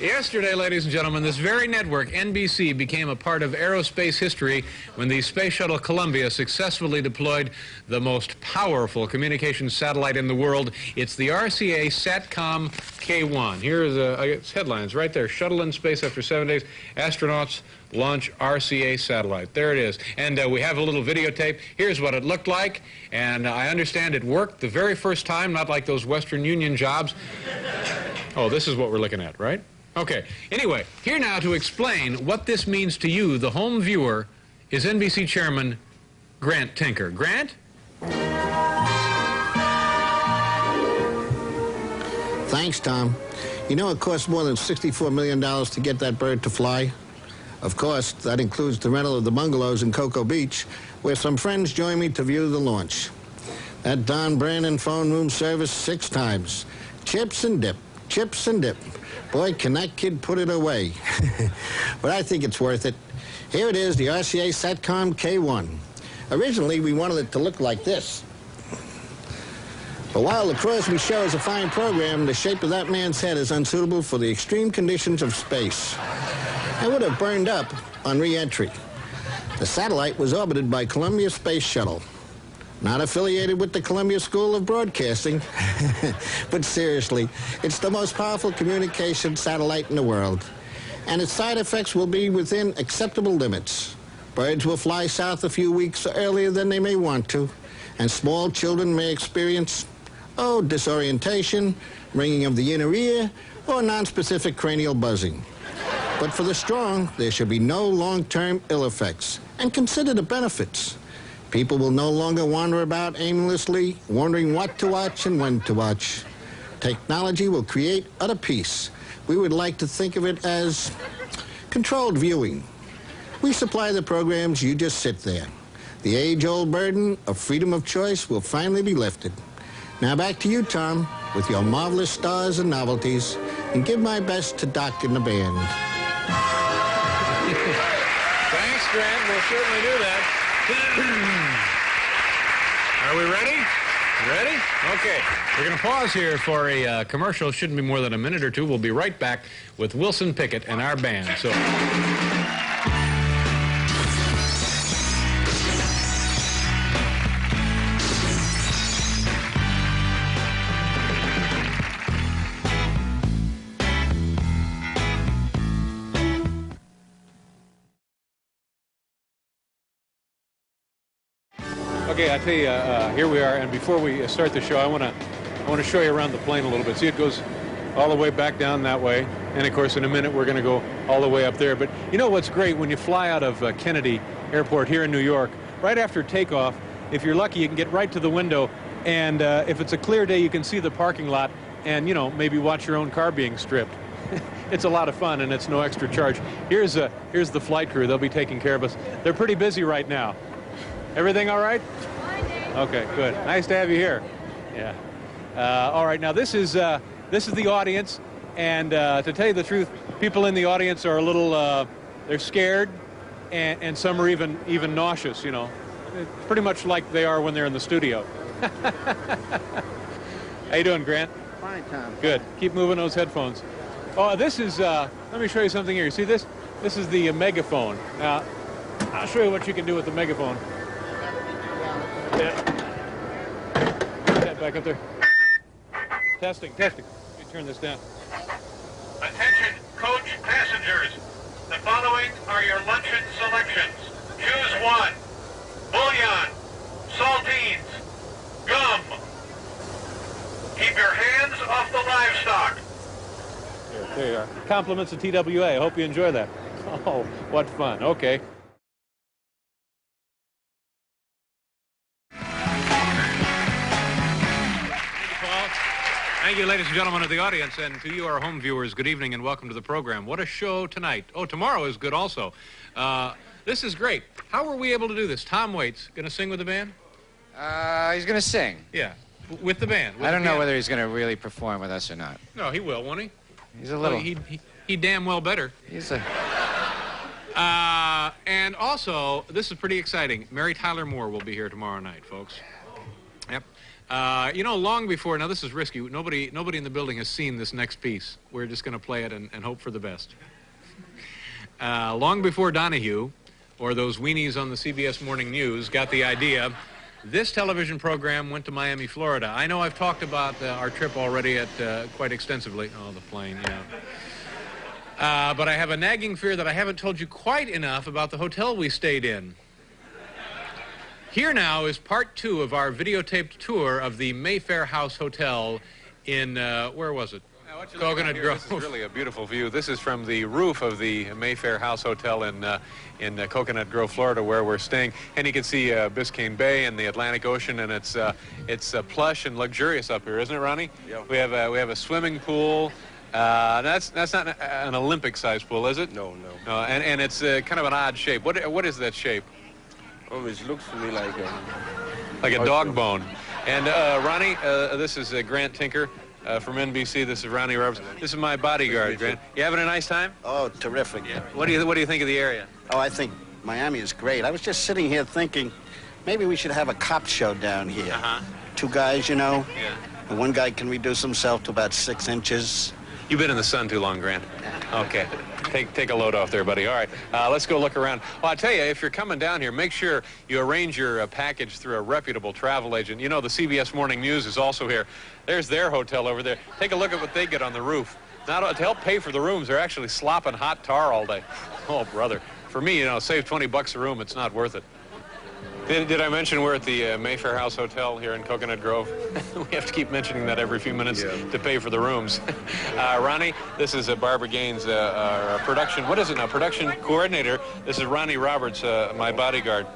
Yesterday, ladies and gentlemen, this very network, NBC, became a part of aerospace history when the Space Shuttle Columbia successfully deployed the most powerful communications satellite in the world. It's the RCA SATCOM K1. Here's its headlines right there. Shuttle in space after 7 days. Astronauts launch RCA satellite. There it is. And we have a little videotape. Here's what it looked like. And I understand it worked the very first time, not like those Western Union jobs. Oh, this is what we're looking at, right? Okay. Anyway, here now to explain what this means to you, the home viewer, is NBC Chairman Grant Tinker. Grant? Thanks, Tom. You know it costs more than $64 million to get that bird to fly? Of course, that includes the rental of the bungalows in Cocoa Beach, where some friends join me to view the launch. That Don Brannon phone room service 6 times. Chips and dip, chips and dip. Boy, can that kid put it away. But I think it's worth it. Here it is, the RCA SATCOM K1. Originally, we wanted it to look like this. But while the Crosby Show is a fine program, the shape of that man's head is unsuitable for the extreme conditions of space. It would have burned up on re-entry. The satellite was orbited by Columbia Space Shuttle. Not affiliated with the Columbia School of Broadcasting. But seriously, it's the most powerful communication satellite in the world. And its side effects will be within acceptable limits. Birds will fly south a few weeks earlier than they may want to. And small children may experience, disorientation, ringing of the inner ear, or nonspecific cranial buzzing. But for the strong, there should be no long-term ill effects. And consider the benefits. People will no longer wander about aimlessly, wondering what to watch and when to watch. Technology will create utter peace. We would like to think of it as controlled viewing. We supply the programs, you just sit there. The age-old burden of freedom of choice will finally be lifted. Now back to you, Tom, with your marvelous stars and novelties, and give my best to Doc and the band. Thanks, Grant. We'll certainly do that. Are we ready? Ready? Okay. We're going to pause here for a commercial. Shouldn't be more than a minute or two. We'll be right back with Wilson Pickett and our band. So. Okay, I tell you, here we are, and before we start the show, I want to show you around the plane a little bit. See, it goes all the way back down that way, and of course, in a minute, we're going to go all the way up there. But you know what's great? When you fly out of Kennedy Airport here in New York, right after takeoff, if you're lucky, you can get right to the window, and if it's a clear day, you can see the parking lot, and, you know, maybe watch your own car being stripped. It's a lot of fun, and it's no extra charge. Here's the flight crew. They'll be taking care of us. They're pretty busy right now. Everything all right? Okay, good. Nice to have you here. Yeah. All right. Now this is the audience, and to tell you the truth, people in the audience are a little they're scared, and some are even nauseous. You know, it's pretty much like they are when they're in the studio. How you doing, Grant? Fine, Tom. Good. Keep moving those headphones. Oh, this is. Let me show you something here. You see this? This is the megaphone. Now, I'll show you what you can do with the megaphone. Yeah. Put that back up there. Testing. Let me turn this down. Attention, coach passengers. The following are your luncheon selections. Choose one. Bouillon, saltines, gum. Keep your hands off the livestock. There you are. Compliments of TWA. I hope you enjoy that. Oh, what fun. Okay. Thank you, ladies and gentlemen of the audience, and to you, our home viewers, good evening and welcome to the program. What a show tonight. Oh, tomorrow is good also. This is great. How were we able to do this? Tom Waits, going to sing with the band? He's going to sing. Yeah, with the band. I don't know whether he's going to really perform with us or not. No, he will, won't he? He's a little... Well, he damn well better. He's a... And also, this is pretty exciting. Mary Tyler Moore will be here tomorrow night, folks. Yep. You know, long before, now this is risky, nobody in the building has seen this next piece. We're just going to play it and hope for the best. Long before Donahue, or those weenies on the CBS Morning News, got the idea, this television program went to Miami, Florida. I know I've talked about our trip already quite extensively. Oh, the plane, yeah. But I have a nagging fear that I haven't told you quite enough about the hotel we stayed in. Here now is part 2 of our videotaped tour of the Mayfair House Hotel in, where was it? Coconut Grove. This is really a beautiful view. This is from the roof of the Mayfair House Hotel in Coconut Grove, Florida, where we're staying. And you can see Biscayne Bay and the Atlantic Ocean, and it's plush and luxurious up here, isn't it, Ronnie? Yeah. We have a swimming pool. That's not an Olympic-sized pool, is it? No. And it's kind of an odd shape. What is that shape? Oh, it looks to me like a dog bone. And Ronnie, this is Grant Tinker from NBC. This is Ronnie Roberts. This is my bodyguard, Grant. You having a nice time? Oh, terrific. Yeah. What do you think of the area? Oh, I think Miami is great. I was just sitting here thinking, maybe we should have a cop show down here. 2 guys, you know. Yeah. And one guy can reduce himself to about 6 inches. You've been in the sun too long, Grant. Okay. Take a load off there, buddy. All right, let's go look around. Well, I'll tell you, if you're coming down here, make sure you arrange your package through a reputable travel agent. You know, the CBS Morning News is also here. There's their hotel over there. Take a look at what they get on the roof. Now, to help pay for the rooms, they're actually slopping hot tar all day. Oh, brother. For me, you know, save 20 bucks a room, it's not worth it. Did I mention we're at the Mayfair House Hotel here in Coconut Grove? We have to keep mentioning that every few minutes to pay for the rooms. Ronnie, this is Barbara Gaines, our production, what is it now, production coordinator. This is Ronnie Roberts, my bodyguard.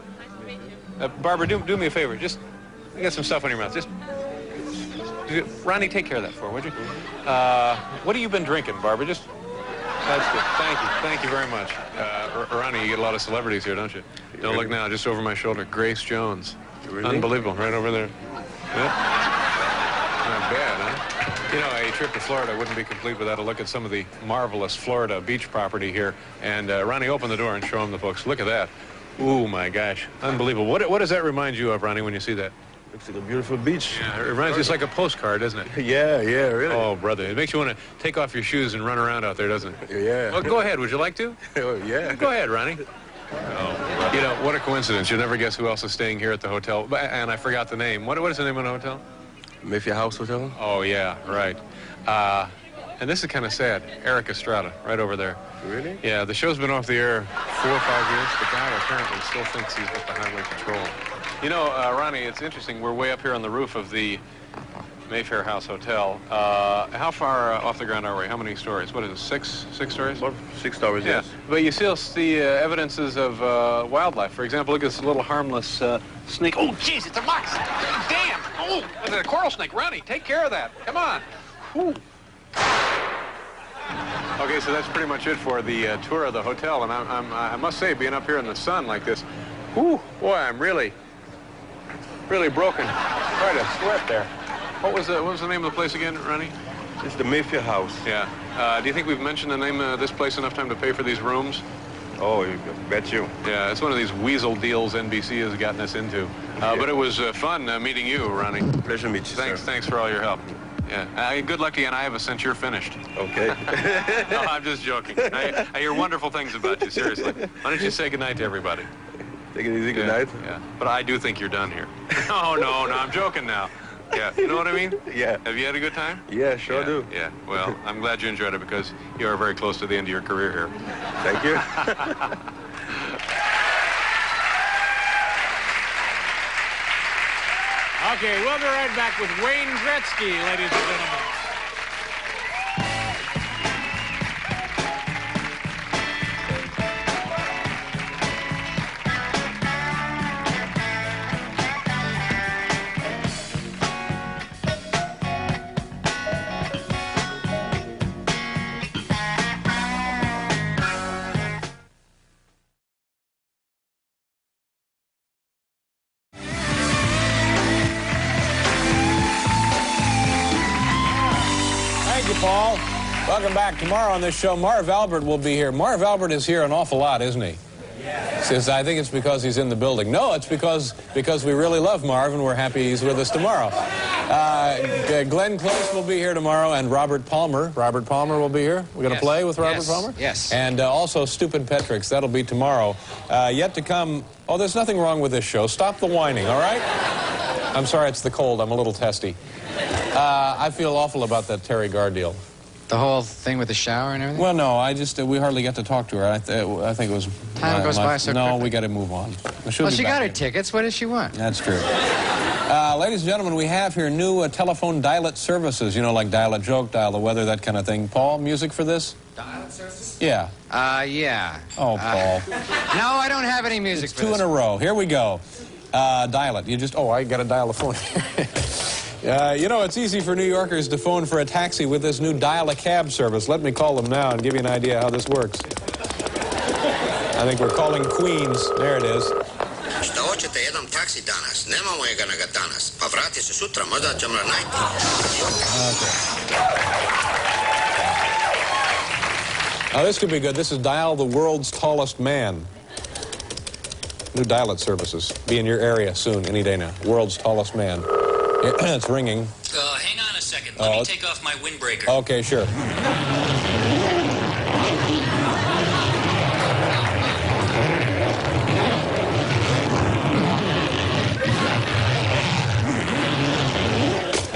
Barbara, do me a favor. Just get some stuff on your mouth. Ronnie, take care of that for, would you? What have you been drinking, Barbara? That's good. Thank you very much. Ronnie, you get a lot of celebrities here, don't you? Don't look now, just over my shoulder. Grace Jones. Really? Unbelievable, right over there. Yeah. Not bad, huh? You know, a trip to Florida wouldn't be complete without a look at some of the marvelous Florida beach property here. And Ronnie, open the door and show them the folks. Look at that. Ooh, my gosh. Unbelievable. What does that remind you of, Ronnie, when you see that? Looks like a beautiful beach. Yeah, it reminds you, it's like a postcard, doesn't it? Yeah, really. Oh, brother. It makes you want to take off your shoes and run around out there, doesn't it? Yeah. Well, go ahead. Would you like to? Oh, yeah. Go ahead, Ronnie. Oh, you know, what a coincidence. You'll never guess who else is staying here at the hotel. And I forgot the name. What is the name of the hotel? Mayfair House Hotel. Oh, yeah, right. And this is kind of sad. Eric Estrada, right over there. Really? Yeah, the show's been off the air 4 or 5 years. The guy apparently still thinks he's with the highway patrol. You know, Ronnie, it's interesting. We're way up here on the roof of the Mayfair House Hotel. How far off the ground are we? How many stories? What is it, six stories? 6 stories, yeah. yes. But you still see evidences of wildlife. For example, look at this little harmless snake. Oh, jeez, it's a mouse. Damn. Oh, it's a coral snake. Ronnie, take care of that. Come on. Whew. Okay, so that's pretty much it for the tour of the hotel. And I must say, being up here in the sun like this, whew, boy, I'm really broken. Quite a sweat there. What was the name of the place again, Ronnie? It's the Mayfair House. Yeah. Do you think we've mentioned the name of this place enough time to pay for these rooms? Oh, I bet you. Yeah, it's one of these weasel deals NBC has gotten us into. But it was fun meeting you, Ronnie. Pleasure to meet you, sir. Thanks for all your help. Yeah. Good luck to you, and I have a sense you're finished. Okay. No, I'm just joking. I hear wonderful things about you, seriously. Why don't you say goodnight to everybody? Take it easy, good night. Yeah, but I do think you're done here. Oh, no, I'm joking now. Yeah, you know what I mean? Yeah. Have you had a good time? Yeah, sure do. Yeah, well, I'm glad you enjoyed it because you are very close to the end of your career here. Thank you. Okay, we'll be right back with Wayne Gretzky, ladies and gentlemen. Paul. Welcome back. Tomorrow on this show, Marv Albert will be here. Marv Albert is here an awful lot, isn't he? Says, I think it's because he's in the building. No, it's because we really love Marv and we're happy he's with us tomorrow. Glenn Close will be here tomorrow, and Robert Palmer. Robert Palmer will be here. We're going to play with Robert Palmer? Yes. And also Stupid Petrix. That'll be tomorrow. Yet to come, oh, there's nothing wrong with this show. Stop the whining, all right? I'm sorry, it's the cold. I'm a little testy. I feel awful about that Terry Garr deal. The whole thing with the shower and everything? Well, no, we hardly got to talk to her. I think it was... Time goes by so quickly. No, we got to move on. Well, she got her tickets. What does she want? That's true. Ladies and gentlemen, we have here new telephone dial-it services, you know, like dial a joke, dial the weather, that kind of thing. Paul, music for this? Dial-it services? Yeah. Yeah. Oh, Paul. No, I don't have any music for two this. in a row. Here we go. Dial it. You just... Oh, I got to dial the phone. You know, it's easy for New Yorkers to phone for a taxi with this new dial-a-cab service. Let me call them now and give you an idea how this works. I think we're calling Queens. There it is. Što hoćete jedan taksi danas? Nemamo ga danas. Pa vrati se sutra, možda ćemo najti. Now, this could be good. This is Dial the World's Tallest Man. New dial-it services. Be in your area soon, any day now. World's Tallest Man. It's ringing. Hang on a second. Let me take off my windbreaker. Okay, sure.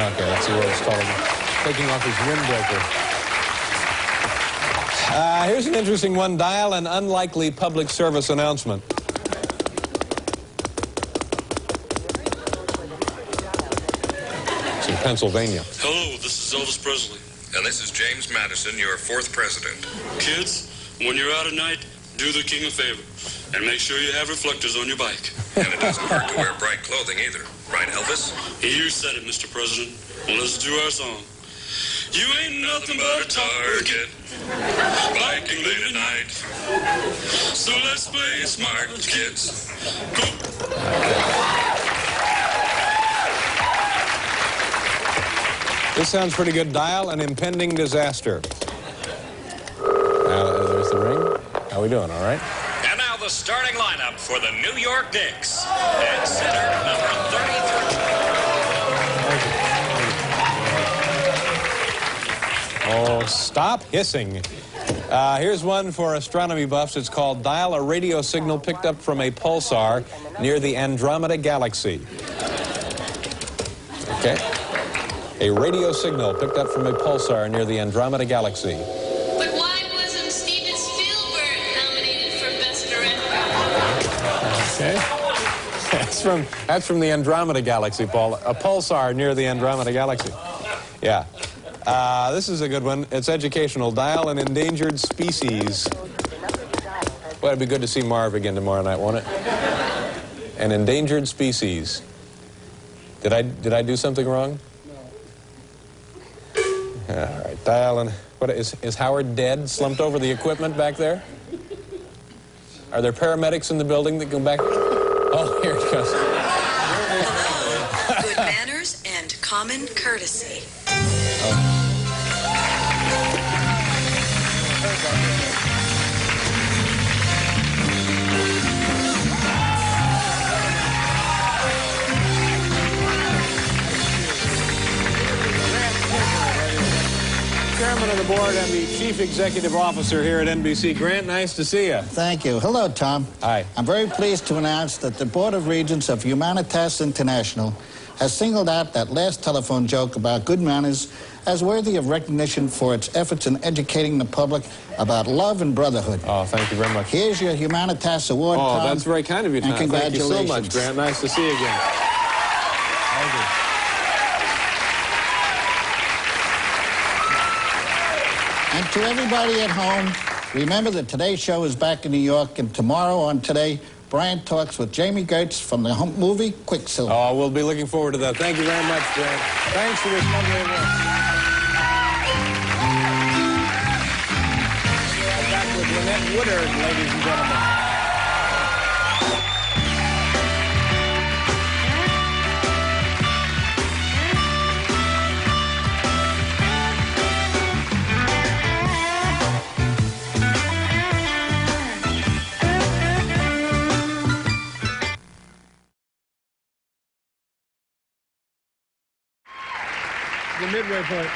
Okay, that's the world's tallest man. Taking off his windbreaker. Here's an interesting one. Dial an unlikely public service announcement. Pennsylvania. Hello, this is Elvis Presley. And this is James Madison, your 4th president. Kids, when you're out at night, do the king a favor. And make sure you have reflectors on your bike. And it doesn't hurt to wear bright clothing either. Right, Elvis? You said it, Mr. President. Well, let's do our song. You ain't nothing but a target. Biking late at night. So let's play smart, kids. Go. This sounds pretty good. Dial an impending disaster. There's the ring. How we doing, all right? And now the starting lineup for the New York Knicks. At center, number 33. Oh, stop hissing. Here's one for astronomy buffs. It's called Dial a Radio Signal Picked Up from a Pulsar Near the Andromeda Galaxy. Okay. A radio signal picked up from a pulsar near the Andromeda Galaxy. But why wasn't Steven Spielberg nominated for Best Director? Okay. That's from the Andromeda Galaxy, Paul. A pulsar near the Andromeda Galaxy. Yeah. This is a good one. It's educational. Dial an endangered species. Well, it'd be good to see Marv again tomorrow night, won't it? An endangered species. Did I do something wrong? All right, dial and what is Howard dead? Slumped over the equipment back there? Are there paramedics in the building that go back? Oh, here it goes. Good manners and common courtesy. Chairman of the board and the chief executive officer here at NBC. Grant, nice to see you. Thank you. Hello, Tom. Hi. I'm very pleased to announce that the Board of Regents of Humanitas International has singled out that last telephone joke about good manners as worthy of recognition for its efforts in educating the public about love and brotherhood. Oh, thank you very much. Here's your Humanitas Award, Tom. Oh, that's very kind of you, Tom. And congratulations. Thank you so much, Grant. Nice to see you again. Thank you. And to everybody at home, remember that today's show is back in New York, and tomorrow on Today, Brian talks with Jamie Gertz from the movie Quicksilver. Oh, we'll be looking forward to that. Thank you very much, Grant. Thanks for this lovely event. Back with Lynette Woodard, ladies and gentlemen. midway point.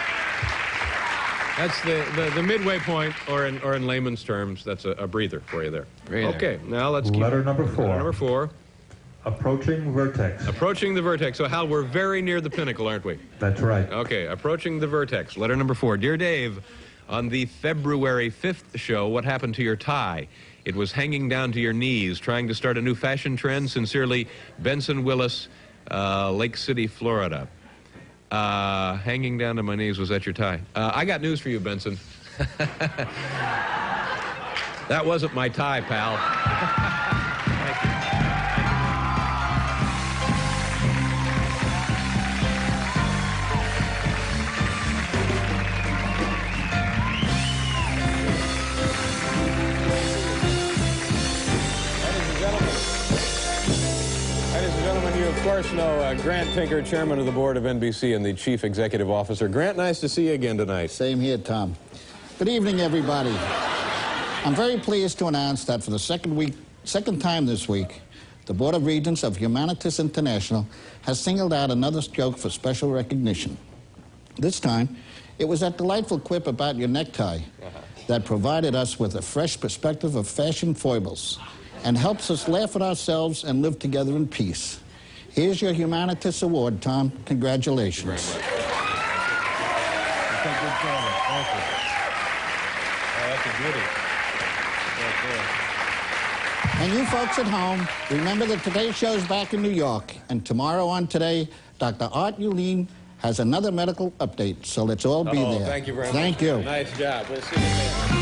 That's the midway point, or in layman's terms, that's a breather for you there. Breather. Okay, now let's keep... Letter number 4. Letter number 4. Approaching vertex. Approaching the vertex. So, Hal, we're very near the pinnacle, aren't we? That's right. Okay, approaching the vertex. Letter number 4. Dear Dave, on the February 5th show, what happened to your tie? It was hanging down to your knees, trying to start a new fashion trend. Sincerely, Benson Willis, Lake City, Florida. Hanging down to my knees, was that your tie? I got news for you, Benson. That wasn't my tie, pal. Thank you. You, of course, know Grant Tinker, chairman of the board of NBC and the chief executive officer. Grant, nice to see you again tonight. Same here, Tom. Good evening, everybody. I'm very pleased to announce that for the second time this week, the Board of Regents of Humanitas International has singled out another joke for special recognition. This time, it was that delightful quip about your necktie that provided us with a fresh perspective of fashion foibles and helps us laugh at ourselves and live together in peace. Here's your Humanitas Award, Tom. Congratulations. Thank you very much. Thank you. Thank you. Oh, that's a beauty. And you folks at home, remember that today's show's back in New York, and tomorrow on Today, Dr. Art Ulin has another medical update, so let's all be there. Thank you very much. Thank you. Nice job. We'll see you later.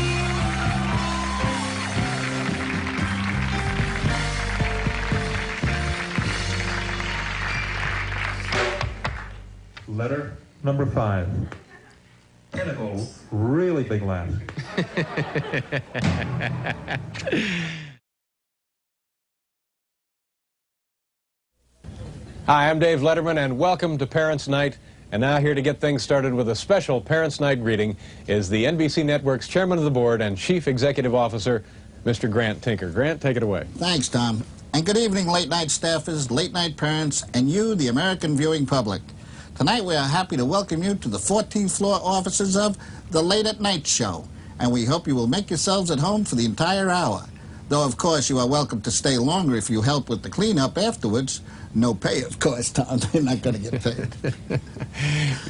Letter number 5. Pinnacle, really big laugh. Hi, I'm Dave Letterman, and welcome to Parents' Night. And now here to get things started with a special Parents' Night greeting is the NBC Network's chairman of the board and chief executive officer, Mr. Grant Tinker. Grant, take it away. Thanks, Tom. And good evening, late-night staffers, late-night parents, and you, the American viewing public. Tonight we are happy to welcome you to the 14th floor offices of The Late at Night Show, and we hope you will make yourselves at home for the entire hour. Though, of course, you are welcome to stay longer if you help with the cleanup afterwards. No pay, of course, Tom. They're not going to get paid.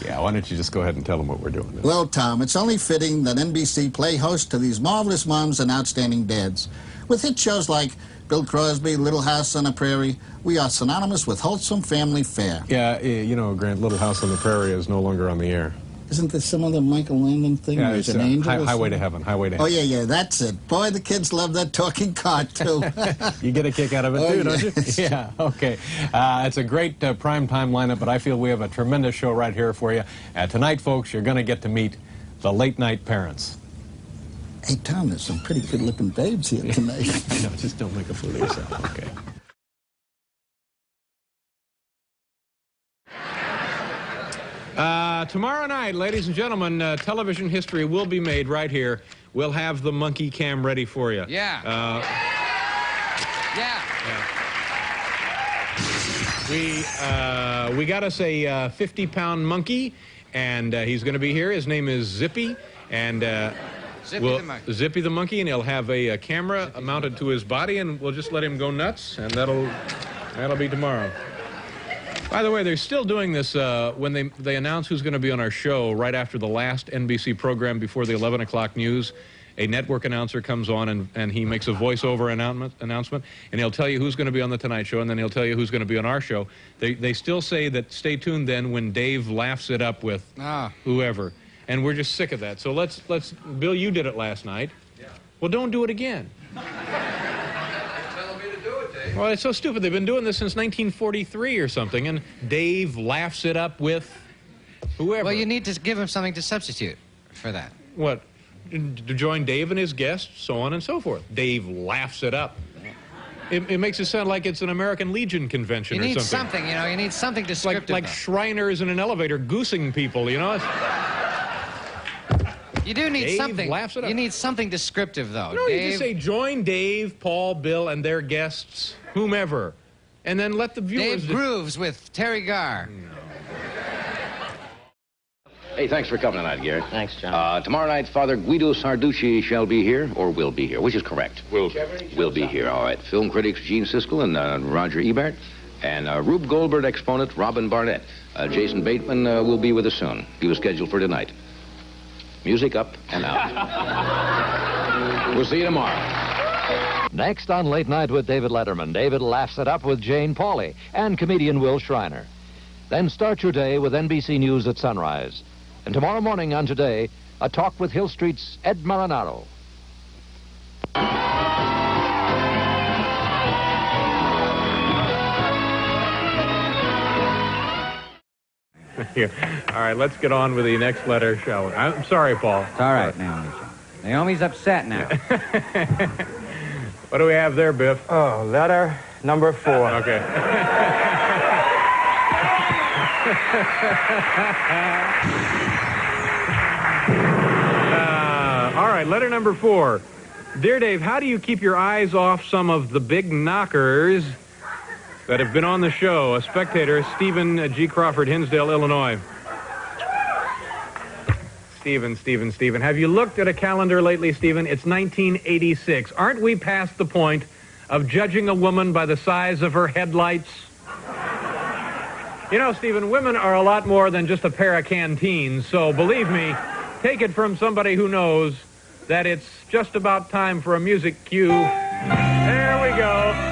Yeah, why don't you just go ahead and tell them what we're doing? Well, Tom, it's only fitting that NBC play host to these marvelous moms and outstanding dads. With hit shows like Bill Crosby, Little House on the Prairie, we are synonymous with wholesome family fare. Yeah, you know, Grant, Little House on the Prairie is no longer on the air. Isn't there some other Michael Landon thing? Yeah, There's it's an angel Highway to Heaven, Highway to Oh, Heaven. yeah, that's it. Boy, the kids love that talking car, too. You get a kick out of it, too, don't you? Yeah, okay. It's a great prime time lineup, but I feel we have a tremendous show right here for you. Tonight, folks, you're going to get to meet the late-night parents. Hey, Tom, there's some pretty good-looking babes here tonight. No, just don't make a fool of yourself, okay? Tomorrow night, ladies and gentlemen, television history will be made right here. We'll have the monkey cam ready for you. Yeah. We got us a 50-pound monkey, and he's going to be here. His name is Zippy, and Zippy the monkey, and he'll have a camera mounted to his body, and we'll just let him go nuts, and that'll be tomorrow. By the way, they're still doing this when they announce who's going to be on our show right after the last NBC program before the 11 o'clock news. A network announcer comes on and he makes a voiceover announcement, and he'll tell you who's going to be on the Tonight Show, and then he'll tell you who's going to be on our show. They still say that stay tuned then when Dave laughs it up with whoever, and we're just sick of that. So let's Bill, you did it last night. Yeah. Well, don't do it again. Well, it's so stupid. They've been doing this since 1943 or something, and Dave laughs it up with whoever. Well, you need to give him something to substitute for that. What? To join Dave and his guests, so on and so forth. Dave laughs it up. It makes it sound like it's an American Legion convention or something. You need something, you know, you need something descriptive. Like Shriners in an elevator goosing people, you know? You do need Dave something. Laughs it up. You need something descriptive, though. No, Dave, you just say join Dave, Paul, Bill, and their guests, whomever, and then let the viewers... Dave Grooves with Terry Garr. Hey, thanks for coming tonight, Gary. Thanks, John. Tomorrow night, Father Guido Sarducci shall be here, or will be here. Which is correct? Will be here, all right. Film critics Gene Siskel and Roger Ebert. And Rube Goldberg exponent Robin Barnett. Jason Bateman will be with us soon. He was scheduled for tonight. Music up and out. We'll see you tomorrow. Next on Late Night with David Letterman, David laughs it up with Jane Pauley and comedian Will Shriner. Then start your day with NBC News at sunrise. And tomorrow morning on Today, a talk with Hill Street's Ed Marinaro. Here. All right, let's get on with the next letter, shall we? I'm sorry, Paul. It's all right, Naomi. Naomi's upset now. What do we have there, Biff? Oh, letter number 4. Okay. All right, letter number 4. Dear Dave, how do you keep your eyes off some of the big knockers that have been on the show? A spectator, Stephen G. Crawford, Hinsdale, Illinois. Stephen. Have you looked at a calendar lately, Stephen? It's 1986. Aren't we past the point of judging a woman by the size of her headlights? You know, Stephen, women are a lot more than just a pair of canteens, so believe me, take it from somebody who knows that it's just about time for a music cue. There we go.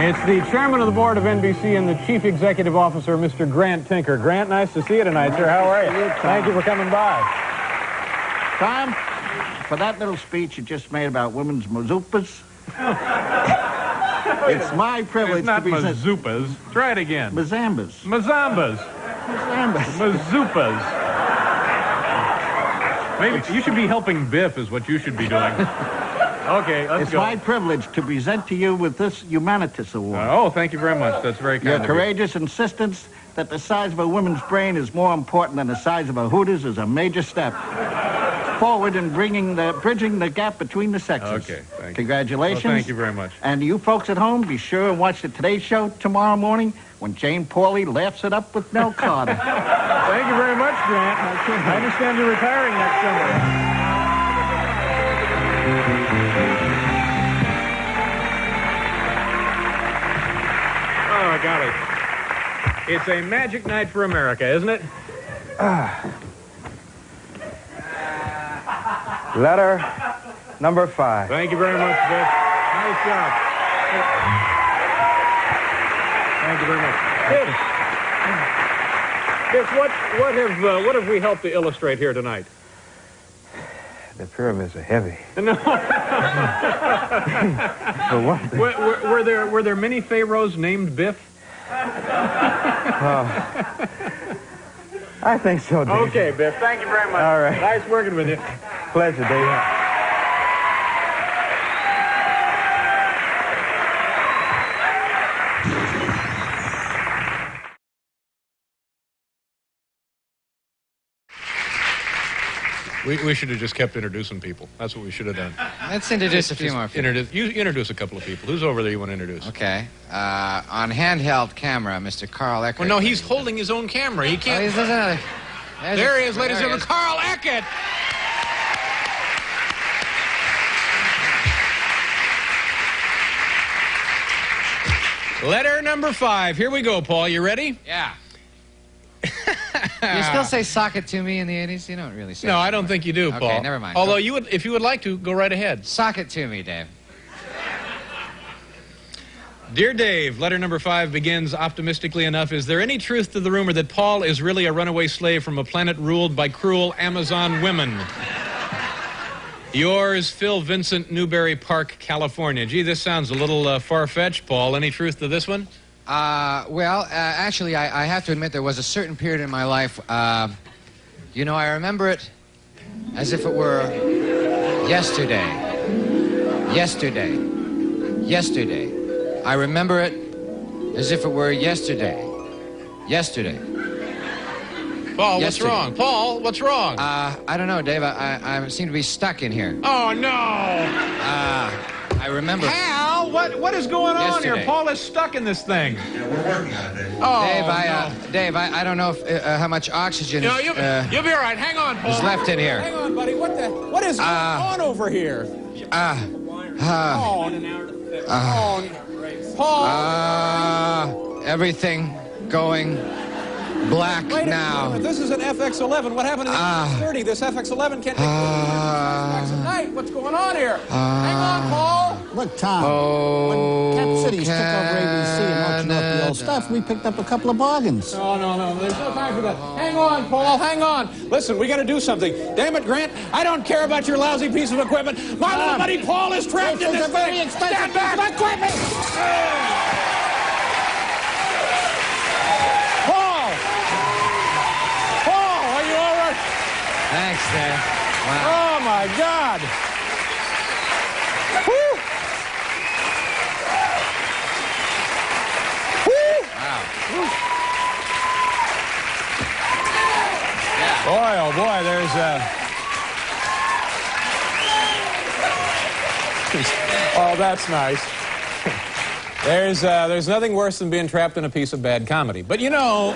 It's the chairman of the board of NBC and the chief executive officer, Mr. Grant Tinker. Grant, nice to see you tonight, sir. How are you? Thank you for coming by. Tom, for that little speech you just made about women's mazoopas, it's my privilege it's not to be... mazoopas. Try it again. Mazambas. Mazambas. Mazoopas. Maybe you should be helping Biff is what you should be doing. Okay, let's it's go. my privilege to present to you with this Humanitas Award. Oh, thank you very much. That's very kind Your of you. courageous insistence that the size of a woman's brain is more important than the size of a Hooters is a major step forward in bridging the gap between the sexes. Okay, thank you. Congratulations. Well, thank you very much. And you folks at home, be sure and watch the Today Show tomorrow morning when Jane Pauley laughs it up with Nell Carter. Thank you very much, Grant. I understand you're retiring next summer. Oh, golly. It's a magic night for America, isn't it? Letter number 5. Thank you very much, Biff. Nice job. Thank you very much. Biff, what have we helped to illustrate here tonight? The pyramids are heavy. No. For one thing. Were there many pharaohs named Biff? I think so, Dave. Okay, Biff. Thank you very much. All right. Nice working with you. Pleasure, Dave. We should have just kept introducing people. That's what we should have done. Let's introduce a few more people. You introduce a couple of people. Who's over there you want to introduce? Okay. On handheld camera, Mr. Carl Eckert. Well, no, he's holding his own camera. He can't... Oh, there's another... There he is, ladies and gentlemen. Carl Eckert! Letter number 5. Here we go, Paul. You ready? Yeah. You still say sock it to me in the 80s? You don't really say No, that I don't think you do, Paul. Okay, never mind. Although, if you would like to, go right ahead. Sock it to me, Dave. Dear Dave, letter number 5 begins optimistically enough. Is there any truth to the rumor that Paul is really a runaway slave from a planet ruled by cruel Amazon women? Yours, Phil Vincent, Newberry Park, California. Gee, this sounds a little far-fetched, Paul. Any truth to this one? Actually, I have to admit there was a certain period in my life, you know, I remember it as if it were yesterday. Yesterday. I remember it as if it were yesterday. Yesterday. Paul, what's yesterday. wrong? Paul, what's wrong? I don't know, Dave. I seem to be stuck in here. Oh, no! I remember. Hal, what is going on Yesterday. here? Paul is stuck in this thing. Yeah, we're working on it, Dave. Oh, Dave, I don't know if, how much oxygen No, you'll be all right. Hang on, Paul. is left in here. Hang on, buddy. What is going on over here? Paul. Everything going black Wait a now. minute. This is an FX11. What happened to the FX30? This FX11 can't take flashbacks at night. What's going on here? Hang on, Paul. Look, Tom, when Cap Cities took over ABC and auctioned off the old stuff, we picked up a couple of bargains. No. There's no time for that. Hang on, Paul. Hang on. Listen, we got to do something. Damn it, Grant. I don't care about your lousy piece of equipment. My little buddy Paul is trapped in this thing. Stand back. Equipment. Paul, are you all right? Thanks, Dave. Wow. Oh, my God. Woo. Boy, oh boy, there's oh, that's nice. There's nothing worse than being trapped in a piece of bad comedy. But you know,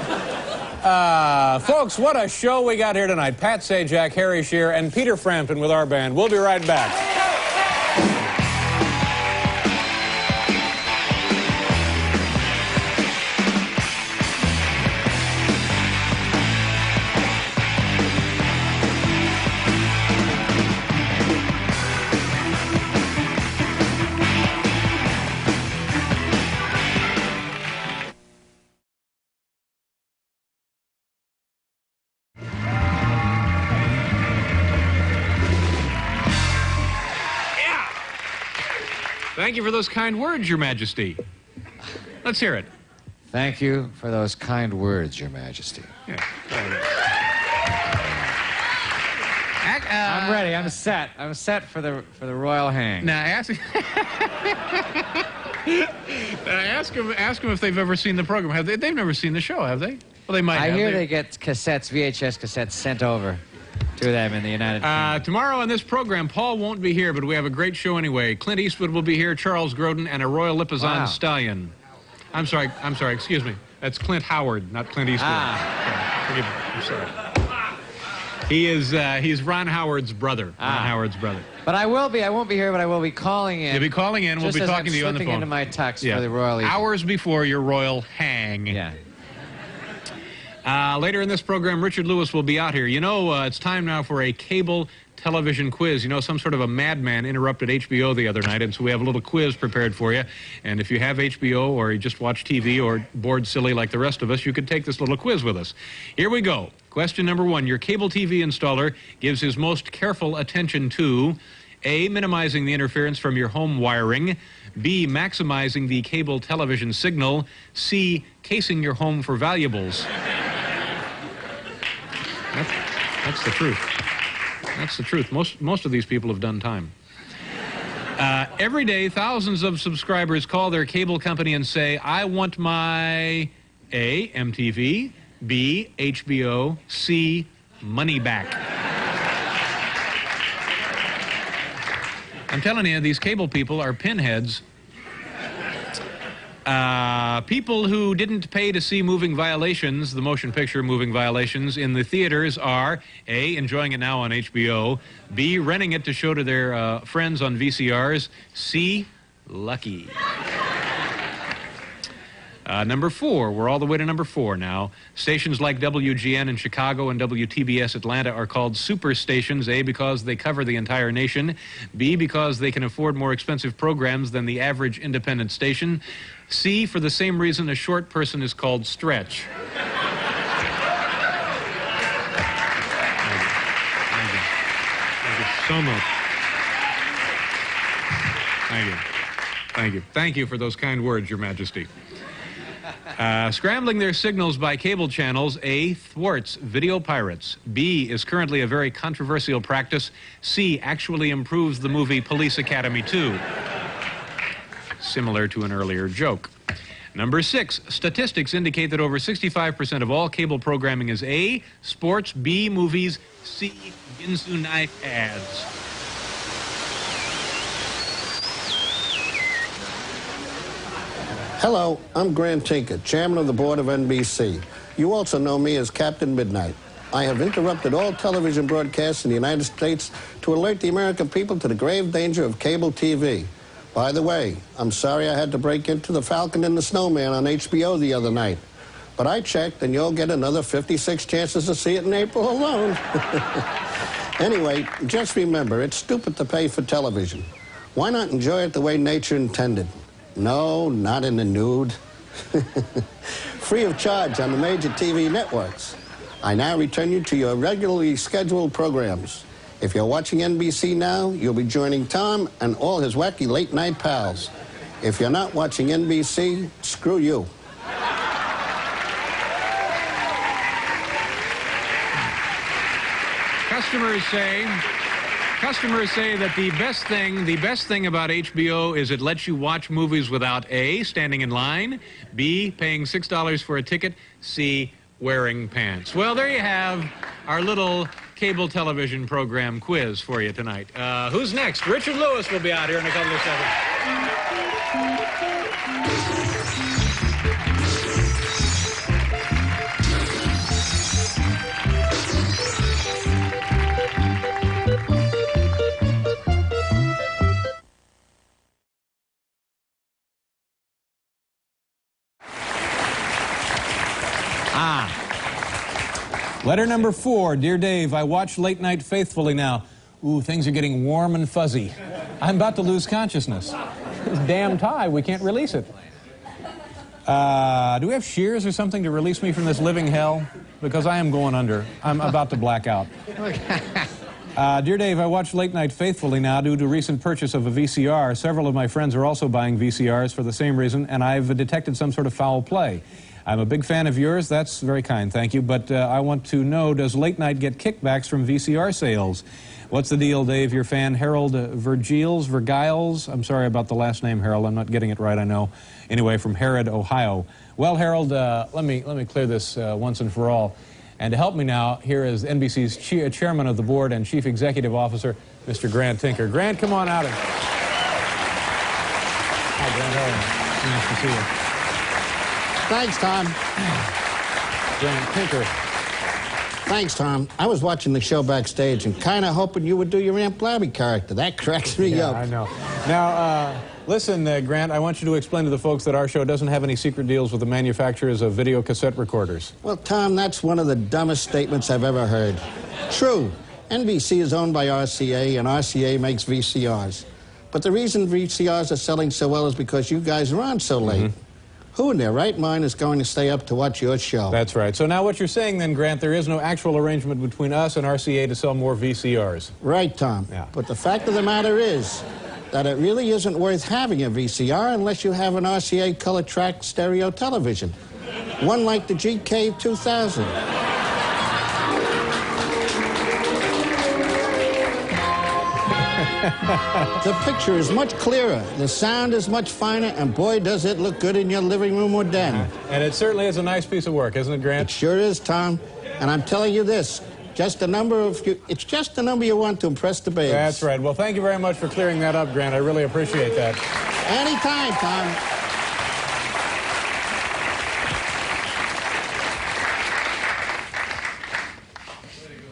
folks, what a show we got here tonight. Pat Sajak, Harry Shearer, and Peter Frampton with our band. We'll be right back. Thank you for those kind words, Your Majesty. Let's hear it. Thank you for those kind words, Your Majesty. Yeah. I'm ready. I'm set. I'm set for the royal hang. Now ask them if they've ever seen the program. Have they? They've never seen the show, have they? Well, they might. I have. hear they get cassettes, VHS cassettes, sent over to them in the United Kingdom. Tomorrow on this program, Paul won't be here, but we have a great show anyway. Clint Eastwood will be here, Charles Grodin, and a Royal Lipizzan stallion. I'm sorry, excuse me. That's Clint Howard, not Clint Eastwood. Forgive me, I'm sorry. He's Ron Howard's brother. Ron Howard's brother. But I won't be here, but I will be calling in. You'll be calling in. We'll be talking to you on the phone. Just as I'm slipping into my tux for the royal Eastwood. Hours before your royal hang. Yeah. Later in this program, Richard Lewis will be out here. You know, it's time now for a cable television quiz. You know, some sort of a madman interrupted HBO the other night, and so we have a little quiz prepared for you. And if you have HBO or you just watch TV or bored silly like the rest of us, you could take this little quiz with us. Here we go. Question number 1. Your cable TV installer gives his most careful attention to A, minimizing the interference from your home wiring, B, maximizing the cable television signal, C, casing your home for valuables. That's the truth. That's the truth. Most of these people have done time. Every day, thousands of subscribers call their cable company and say, I want my A, MTV, B, HBO, C, money back. I'm telling you, these cable people are pinheads. People who didn't pay to see Moving Violations, the motion picture Moving Violations, in the theaters are A, enjoying it now on HBO, B, renting it to show to their friends on VCRs, C, lucky. Number 4, we're all the way to number 4 now. Stations like WGN in Chicago and WTBS Atlanta are called super stations, A, because they cover the entire nation, B, because they can afford more expensive programs than the average independent station, C, for the same reason a short person is called Stretch. Thank you so much. Thank you for those kind words, Your Majesty. Scrambling their signals by cable channels, A, thwarts video pirates. B, is currently a very controversial practice. C, actually improves the movie Police Academy 2. Similar to an earlier joke. Number 6, statistics indicate that over 65% of all cable programming is A, sports, B, movies, C, Ginsu knife ads. Hello, I'm Grant Tinker, chairman of the board of NBC. You also know me as Captain Midnight. I have interrupted all television broadcasts in the United States to alert the American people to the grave danger of cable TV. By the way, I'm sorry I had to break into The Falcon and the Snowman on HBO the other night. But I checked, and you'll get another 56 chances to see it in April alone. Anyway, just remember, it's stupid to pay for television. Why not enjoy it the way nature intended? No, not in the nude. Free of charge on the major TV networks. I now return you to your regularly scheduled programs. If you're watching NBC now, you'll be joining Tom and all his wacky late-night pals. If you're not watching NBC, screw you. Customers say that the best thing about HBO is it lets you watch movies without A, standing in line, B, paying $6 for a ticket, C, wearing pants. Well, there you have our little cable television program quiz for you tonight. Who's next? Richard Lewis will be out here in a couple of seconds. Letter number 4. Dear Dave, I watch late night faithfully now. Ooh, things are getting warm and fuzzy. I'm about to lose consciousness. This damn tie, we can't release it. Do we have shears or something to release me from this living hell? Because I am going under. I'm about to black out. Dear Dave, I watch late night faithfully now due to recent purchase of a VCR. Several of my friends are also buying VCRs for the same reason, and I've detected some sort of foul play. I'm a big fan of yours. That's very kind, thank you. But I want to know, does late night get kickbacks from VCR sales? What's the deal, Dave? Your fan, Harold Vergiles. I'm sorry about the last name, Harold. I'm not getting it right, I know. Anyway, from Harrod, Ohio. Well, Harold, let me clear this once and for all. And to help me now, here is NBC's chairman of the board and chief executive officer, Mr. Grant Tinker. Grant, come on out. Hi, Grant. How are you? Nice to see you. Thanks, Tom. Grant Tinker. Thanks, Tom. I was watching the show backstage and kind of hoping you would do your Aunt Blabby character. That cracks me up. Yeah, I know. Now, listen, Grant, I want you to explain to the folks that our show doesn't have any secret deals with the manufacturers of video cassette recorders. Well, Tom, that's one of the dumbest statements I've ever heard. True, NBC is owned by RCA, and RCA makes VCRs. But the reason VCRs are selling so well is because you guys are on so late. Mm-hmm. Who in their right mind is going to stay up to watch your show? That's right. So now what you're saying then, Grant, there is no actual arrangement between us and RCA to sell more VCRs. Right, Tom. Yeah. But the fact of the matter is that it really isn't worth having a VCR unless you have an RCA color track stereo television. One like the GK 2000. The picture is much clearer, the sound is much finer, and boy, does it look good in your living room or den. And it certainly is a nice piece of work, isn't it, Grant? It sure is, Tom. And I'm telling you this, it's just the number you want to impress the babes. That's right. Well, thank you very much for clearing that up, Grant. I really appreciate that. Anytime, Tom.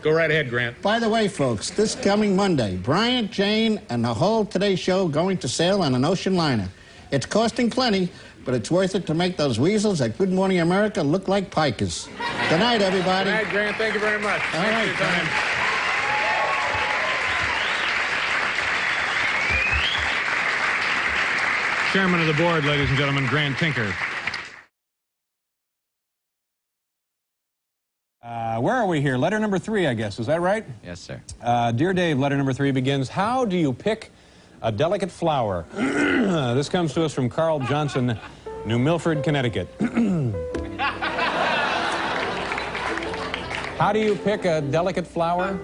Go right ahead, Grant. By the way, folks, this coming Monday, Bryant, Jane, and the whole Today Show going to sail on an ocean liner. It's costing plenty, but it's worth it to make those weasels at Good Morning America look like pikers. Good night, everybody. Good night, Grant. Thank you very much. All right, for your time. Chairman of the board, ladies and gentlemen, Grant Tinker. Where are we here? Letter number 3, I guess. Is that right? Yes, sir. Dear Dave, letter number 3 begins, how do you pick a delicate flower? This comes to us from Carl Johnson, New Milford, Connecticut. How do you pick a delicate flower?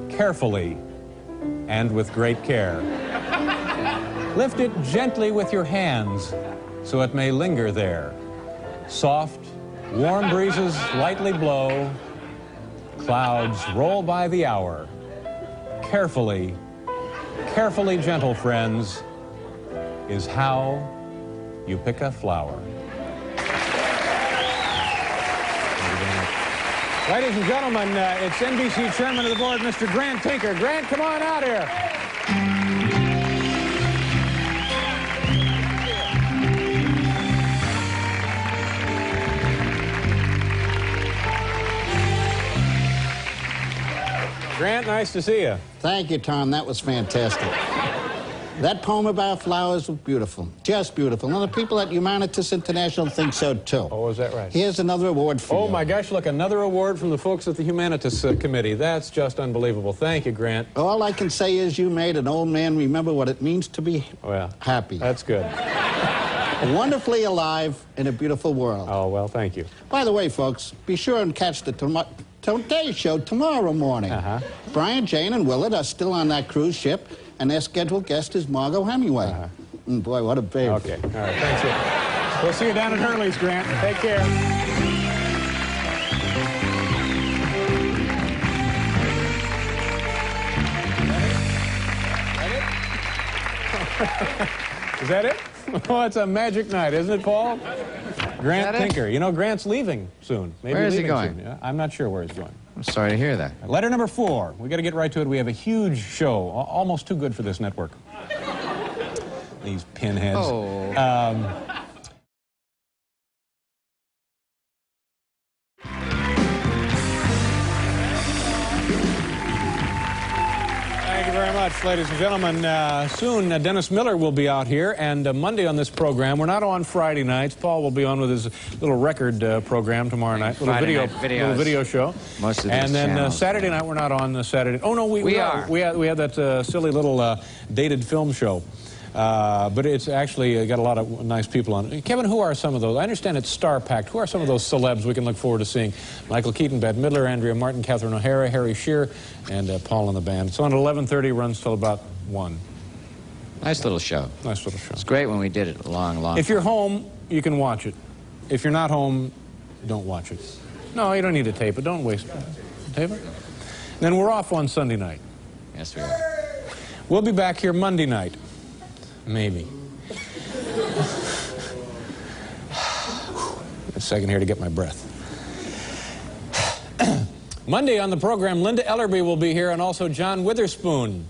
Carefully and with great care. Lift it gently with your hands so it may linger there. Soft, warm breezes lightly blow. Clouds roll by the hour. Carefully, carefully gentle, friends, is how you pick a flower. Ladies and gentlemen, it's NBC Chairman of the Board, Mr. Grant Tinker. Grant, come on out here. Grant, nice to see you. Thank you, Tom. That was fantastic. That poem about flowers was beautiful, just beautiful. And the people at Humanitas International think so, too. Oh, is that right? Here's another award for you. Oh, my gosh, look, another award from the folks at the Humanitas Committee. That's just unbelievable. Thank you, Grant. All I can say is you made an old man remember what it means to be happy. That's good. Wonderfully alive in a beautiful world. Oh, well, thank you. By the way, folks, be sure and catch the Today Show tomorrow morning. Brian, Jane, and Willard are still on that cruise ship, and their scheduled guest is Margot Hemingway. Boy, what a babe. Okay, all right, thanks. We'll see you down at Hurley's, Grant. Take care. Is that it? Oh, it's a magic night, isn't it, Paul? Grant Tinker. You know, Grant's leaving soon. Maybe where is he going? Soon. Yeah, I'm not sure where he's going. I'm sorry to hear that. Letter number 4. We got to get right to it. We have a huge show, almost too good for this network. These pinheads. Oh. Thank you very much, ladies and gentlemen. Soon, Dennis Miller will be out here, and Monday on this program. We're not on Friday nights. Paul will be on with his little record program tomorrow night, little video show. Most of these and then channels. Saturday night, we're not on Saturday. Oh no, we are. We have that silly little dated film show. But it's actually got a lot of nice people on it. Kevin, who are some of those? I understand it's star-packed. Who are some of those celebs we can look forward to seeing? Michael Keaton, Bette Midler, Andrea Martin, Catherine O'Hara, Harry Shearer, and Paul and the band. It's on at 11:30, runs till about 1. Nice little show. Nice little show. It's great when we did it long. If you're home, you can watch it. If you're not home, don't watch it. No, you don't need to tape it. Don't waste it. Tape it. Then we're off on Sunday night. Yes, we are. We'll be back here Monday night. Maybe. A second here to get my breath. Monday on the program, Linda Ellerby will be here, and also John Witherspoon.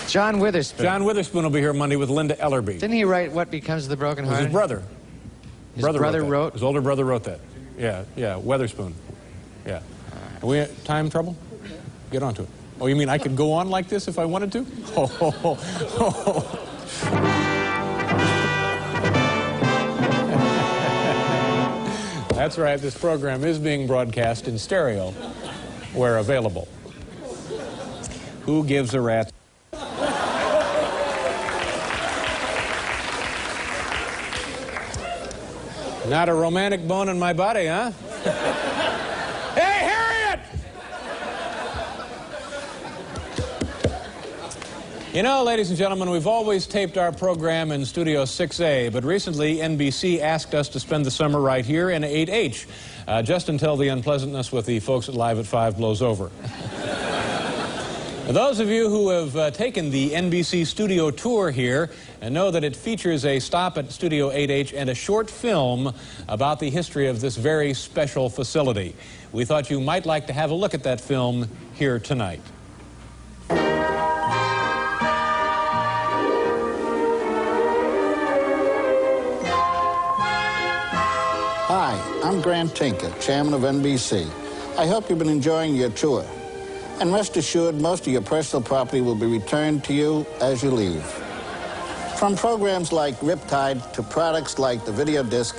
John Witherspoon. John Witherspoon will be here Monday with Linda Ellerby. Didn't he write What Becomes of the Broken Hearted? His brother. His brother wrote? His older brother wrote that. Yeah, Witherspoon. Yeah. Are we at time trouble? Get on to it. Oh, you mean I could go on like this if I wanted to? That's right, this program is being broadcast in stereo where available. Who gives a rat? Not a romantic bone in my body, huh? Hey, Harriet! You know, ladies and gentlemen, we've always taped our program in Studio 6A, but recently NBC asked us to spend the summer right here in 8H, just until the unpleasantness with the folks at Live at 5 blows over. Those of you who have taken the NBC studio tour here and know that it features a stop at Studio 8H and a short film about the history of this very special facility. We thought you might like to have a look at that film here tonight. Hi, I'm Grant Tinker, chairman of NBC. I hope you've been enjoying your tour. And rest assured, most of your personal property will be returned to you as you leave. From programs like Riptide to products like the video disc,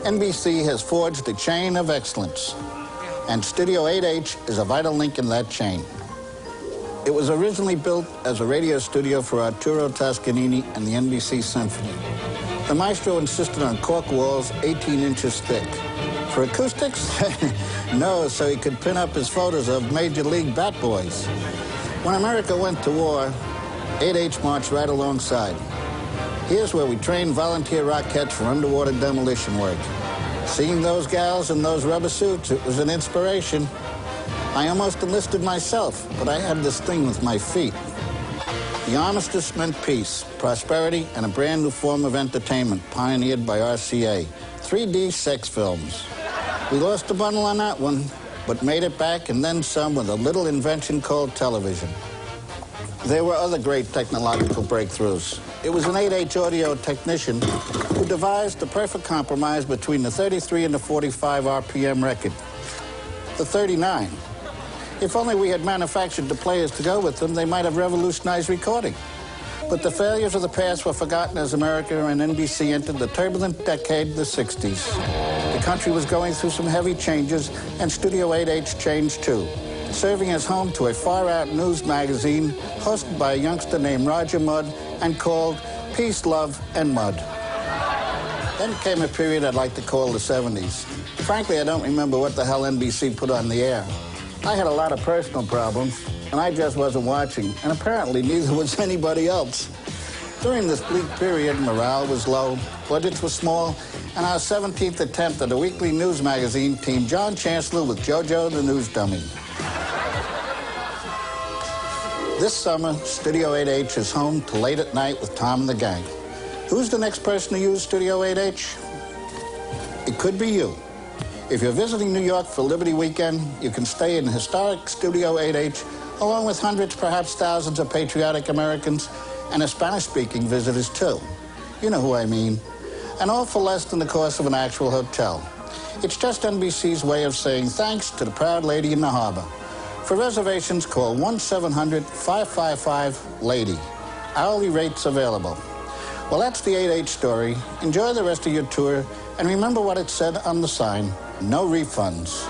NBC has forged a chain of excellence. And Studio 8H is a vital link in that chain. It was originally built as a radio studio for Arturo Toscanini and the NBC Symphony. The maestro insisted on cork walls 18 inches thick. For acoustics? No, so he could pin up his photos of Major League bat boys. When America went to war, 8H marched right alongside. Here's where we trained volunteer Rockettes for underwater demolition work. Seeing those gals in those rubber suits, it was an inspiration. I almost enlisted myself, but I had this thing with my feet. The armistice meant peace, prosperity, and a brand new form of entertainment pioneered by RCA, 3D sex films. We lost a bundle on that one, but made it back and then some with a little invention called television. There were other great technological breakthroughs. It was an 8H audio technician who devised the perfect compromise between the 33 and the 45 RPM record, the 39. If only we had manufactured the players to go with them, they might have revolutionized recording. But the failures of the past were forgotten as America and NBC entered the turbulent decade, the 60s. The country was going through some heavy changes, and Studio 8H changed too, serving as home to a far-out news magazine hosted by a youngster named Roger Mudd and called Peace, Love, and Mud. Then came a period I'd like to call the 70s. Frankly, I don't remember what the hell NBC put on the air. I had a lot of personal problems, and I just wasn't watching, and apparently neither was anybody else. During this bleak period, morale was low, budgets were small, and our 17th attempt at a weekly news magazine teamed John Chancellor with JoJo the News Dummy. This summer, Studio 8H is home to Late at Night with Tom and the gang. Who's the next person to use Studio 8H? It could be you. If you're visiting New York for Liberty Weekend, you can stay in historic Studio 8H, along with hundreds, perhaps thousands of patriotic Americans and Spanish-speaking visitors, too. You know who I mean. And all for less than the cost of an actual hotel. It's just NBC's way of saying thanks to the proud lady in the harbor. For reservations, call 1-700-555-LADY. Hourly rates available. Well, that's the 8H story. Enjoy the rest of your tour, and remember what it said on the sign. No refunds.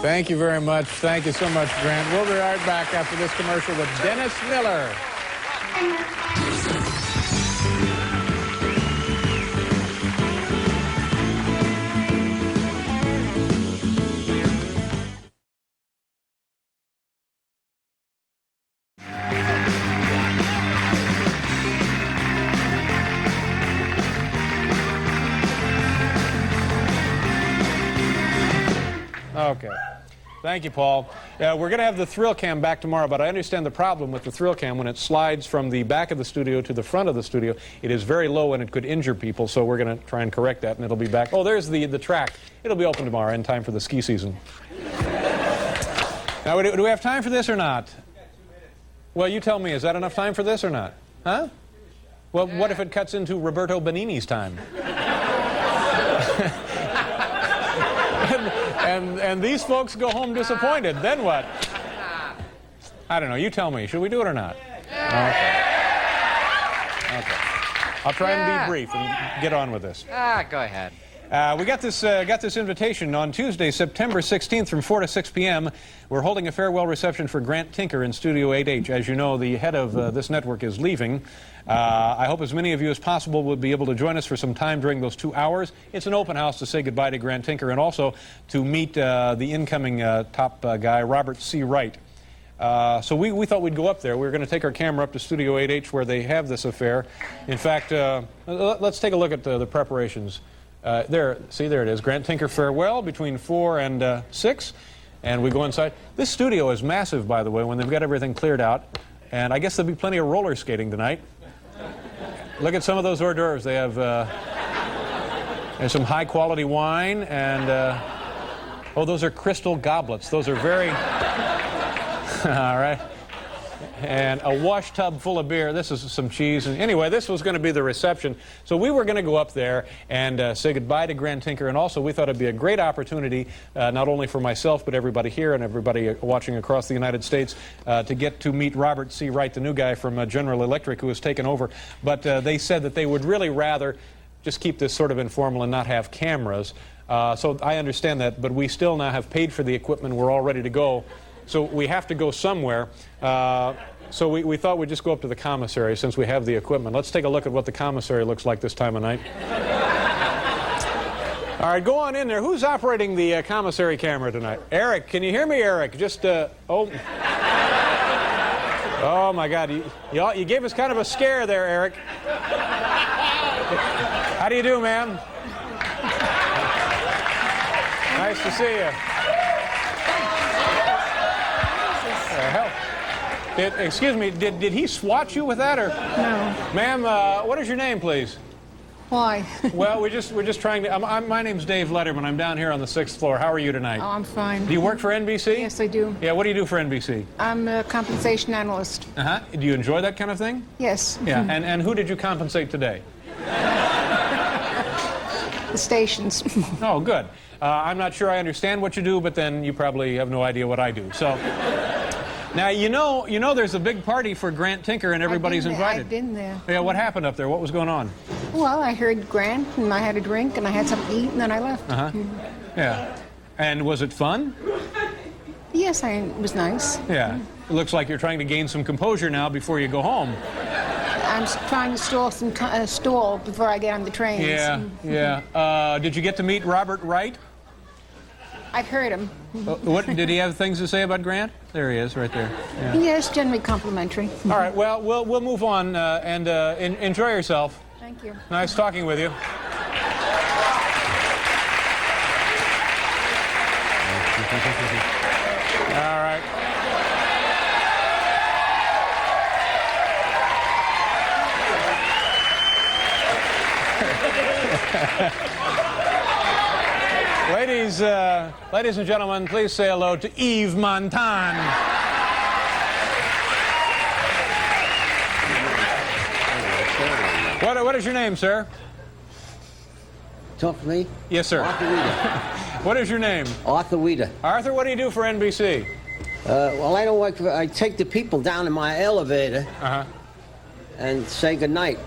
Thank you very much. Thank you so much, Grant. We'll be right back after this commercial with Dennis Miller. Okay. Thank you, Paul. We're going to have the thrill cam back tomorrow, but I understand the problem with the thrill cam. When it slides from the back of the studio to the front of the studio, it is very low and it could injure people, so we're going to try and correct that, and it'll be back. Oh, there's the track. It'll be open tomorrow in time for the ski season. Now, do we have time for this or not? Well, you tell me, is that enough time for this or not? Huh? Well, what if it cuts into Roberto Benigni's time? And these folks go home disappointed. Then what? I don't know. You tell me. Should we do it or not? Okay. I'll try and be brief and get on with this. Go ahead. We got this invitation on Tuesday, September 16th from 4 to 6 p.m. We're holding a farewell reception for Grant Tinker in Studio 8H. As you know, the head of this network is leaving. I hope as many of you as possible will be able to join us for some time during those 2 hours. It's an open house to say goodbye to Grant Tinker and also to meet the incoming top guy, Robert C. Wright. So we thought we'd go up there. We were going to take our camera up to Studio 8H where they have this affair. In fact, let's take a look at the preparations. There it is. Grant Tinker farewell between 4 and 6. And we go inside. This studio is massive, by the way, when they've got everything cleared out. And I guess there'll be plenty of roller skating tonight. Look at some of those hors d'oeuvres. They have there's some high-quality wine. And, oh, those are crystal goblets. Those are very... All right. And a wash tub full of beer. This is some cheese. And anyway, this was going to be the reception. So we were going to go up there and say goodbye to Grant Tinker. And also, we thought it'd be a great opportunity, not only for myself, but everybody here and everybody watching across the United States, to get to meet Robert C. Wright, the new guy from General Electric who has taken over. But they said that they would really rather just keep this sort of informal and not have cameras. So I understand that, but we still now have paid for the equipment. We're all ready to go. So we have to go somewhere. So we thought we'd just go up to the commissary since we have the equipment. Let's take a look at what the commissary looks like this time of night. All right, go on in there. Who's operating the commissary camera tonight? Eric, can you hear me, Eric? Just, oh. Oh, my God. You gave us kind of a scare there, Eric. How do you do, ma'am? Nice to see you. Excuse me, did he swat you with that, or? No. Ma'am, what is your name, please? Why? Well, we're just trying to. My name's Dave Letterman. I'm down here on the 6th floor. How are you tonight? Oh, I'm fine. Do you work for NBC? Yes, I do. Yeah, what do you do for NBC? I'm a compensation analyst. Uh-huh. Do you enjoy that kind of thing? Yes. Yeah, and who did you compensate today? The stations. Oh, good. I'm not sure I understand what you do, but then you probably have no idea what I do. So, now you know there's a big party for Grant Tinker and everybody's invited. I've been there. Yeah, what happened up there? What was going on? Well, I heard Grant, and I had a drink, and I had something to eat, and then I left. Uh-huh. Yeah. And was it fun? Yes, it was nice. Yeah. It looks like you're trying to gain some composure now before you go home. I'm trying to stall some stall before I get on the train. Yeah, yeah. Did you get to meet Robert Wright? I've heard him. What did he have things to say about Grant? There he is, right there. Yeah. Yes, generally complimentary. All right. Well, we'll move on and enjoy yourself. Thank you. Nice talking with you. All right. Ladies and gentlemen, please say hello to Yves Montand. What is your name, sir? Talk to me? Yes, sir. Arthur Weeder. What is your name? Arthur Weeder. Arthur, what do you do for NBC? Well, I don't work for... I take the people down in my elevator and say goodnight.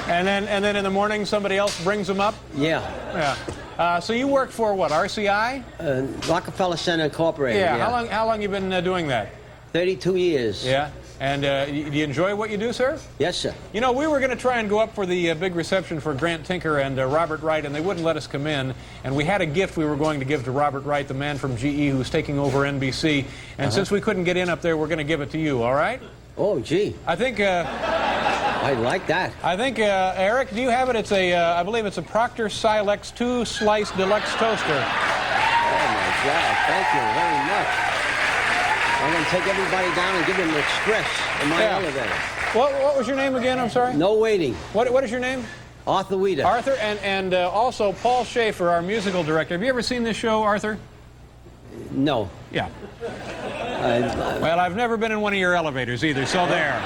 And then in the morning, somebody else brings them up? Yeah. Yeah. So you work for what, RCI? Rockefeller Center Incorporated. Yeah. Yeah. How long you been doing that? 32 years. Yeah. And do you enjoy what you do, sir? Yes, sir. You know, we were going to try and go up for the big reception for Grant Tinker and Robert Wright, and they wouldn't let us come in. And we had a gift we were going to give to Robert Wright, the man from GE who's taking over NBC. And since we couldn't get in up there, we're going to give it to you, all right? Oh, gee. I think... I like that. I think, Eric, do you have it? It's I believe it's a Proctor Silex 2-slice deluxe toaster. Oh, my God. Thank you very much. I'm going to take everybody down and give them an express in my elevator. What was your name again? I'm sorry? No waiting. What is your name? Arthur Weeder. Arthur, and also Paul Schaefer, our musical director. Have you ever seen this show, Arthur? No. Yeah. Well, I've never been in one of your elevators either, so there.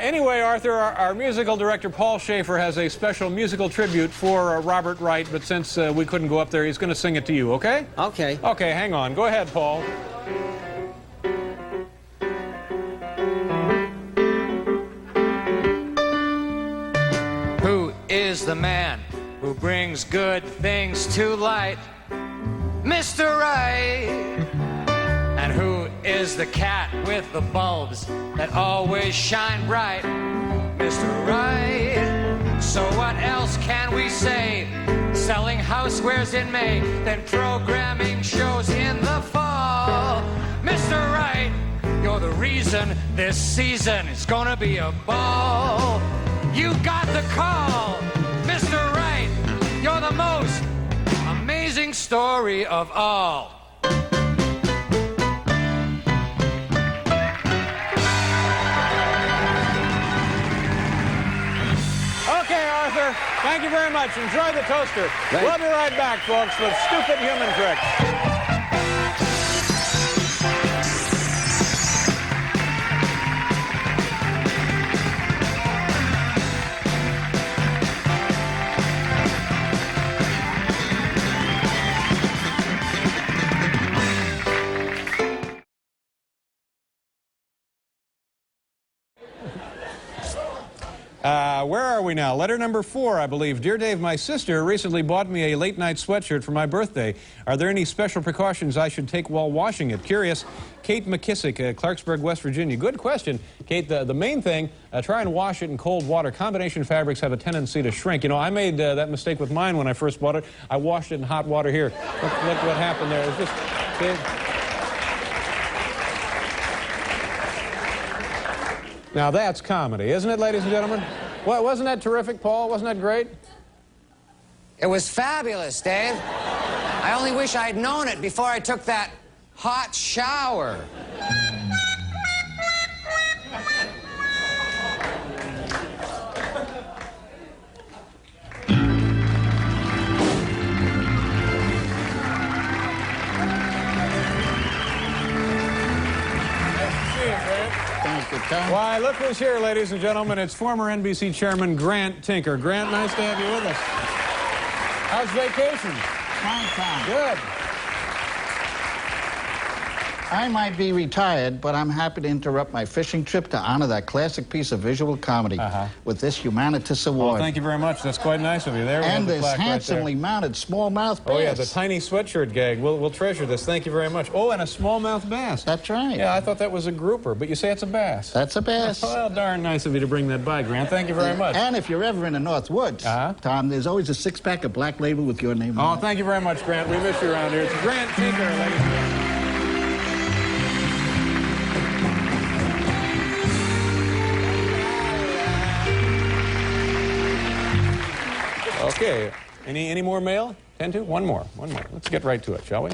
Anyway, Arthur, our musical director, Paul Schaefer, has a special musical tribute for Robert Wright, but since we couldn't go up there, he's going to sing it to you, okay? Okay. Okay, hang on. Go ahead, Paul. Who is the man who brings good things to light? Mr. Wright. And who is the cat with the bulbs that always shine bright? Mr. Wright. So what else can we say? Selling housewares in May, then programming shows in the fall. Mr. Wright, you're the reason this season is gonna be a ball. You got the call, Mr. Wright. You're the most amazing story of all. Okay, Arthur, thank you very much. Enjoy the toaster. Thanks. We'll be right back, folks, with Stupid Human Tricks. Where are we now? Letter number 4, I believe. Dear Dave, my sister recently bought me a late-night sweatshirt for my birthday. Are there any special precautions I should take while washing it? Curious. Kate McKissick, Clarksburg, West Virginia. Good question. Kate, the main thing, try and wash it in cold water. Combination fabrics have a tendency to shrink. You know, I made that mistake with mine when I first bought it. I washed it in hot water here. Look what happened there. It was just... Now that's comedy, isn't it, ladies and gentlemen? Well, wasn't that terrific, Paul? Wasn't that great? It was fabulous, Dave. I only wish I'd known it before I took that hot shower. Why, look who's here, ladies and gentlemen. It's former NBC Chairman Grant Tinker. Grant, nice to have you with us. How's vacation? Fine. Good. I might be retired, but I'm happy to interrupt my fishing trip to honor that classic piece of visual comedy with this humanitas award. Well, thank you very much. That's quite nice of you. There we have And the this plaque handsomely mounted smallmouth bass. Oh, yeah, the tiny sweatshirt gag. We'll treasure this. Thank you very much. Oh, and a smallmouth bass. That's right. Yeah, I thought that was a grouper, but you say it's a bass. That's a bass. Well, darn nice of you to bring that by, Grant. Thank you very much. And if you're ever in the North Woods, Tom, there's always a six-pack of Black Label with your name on it. Oh, thank you very much, Grant. We miss you around here. It's Grant Tinker, ladies and gentlemen. Okay, any more mail? 10 to? One more. Let's get right to it, shall we?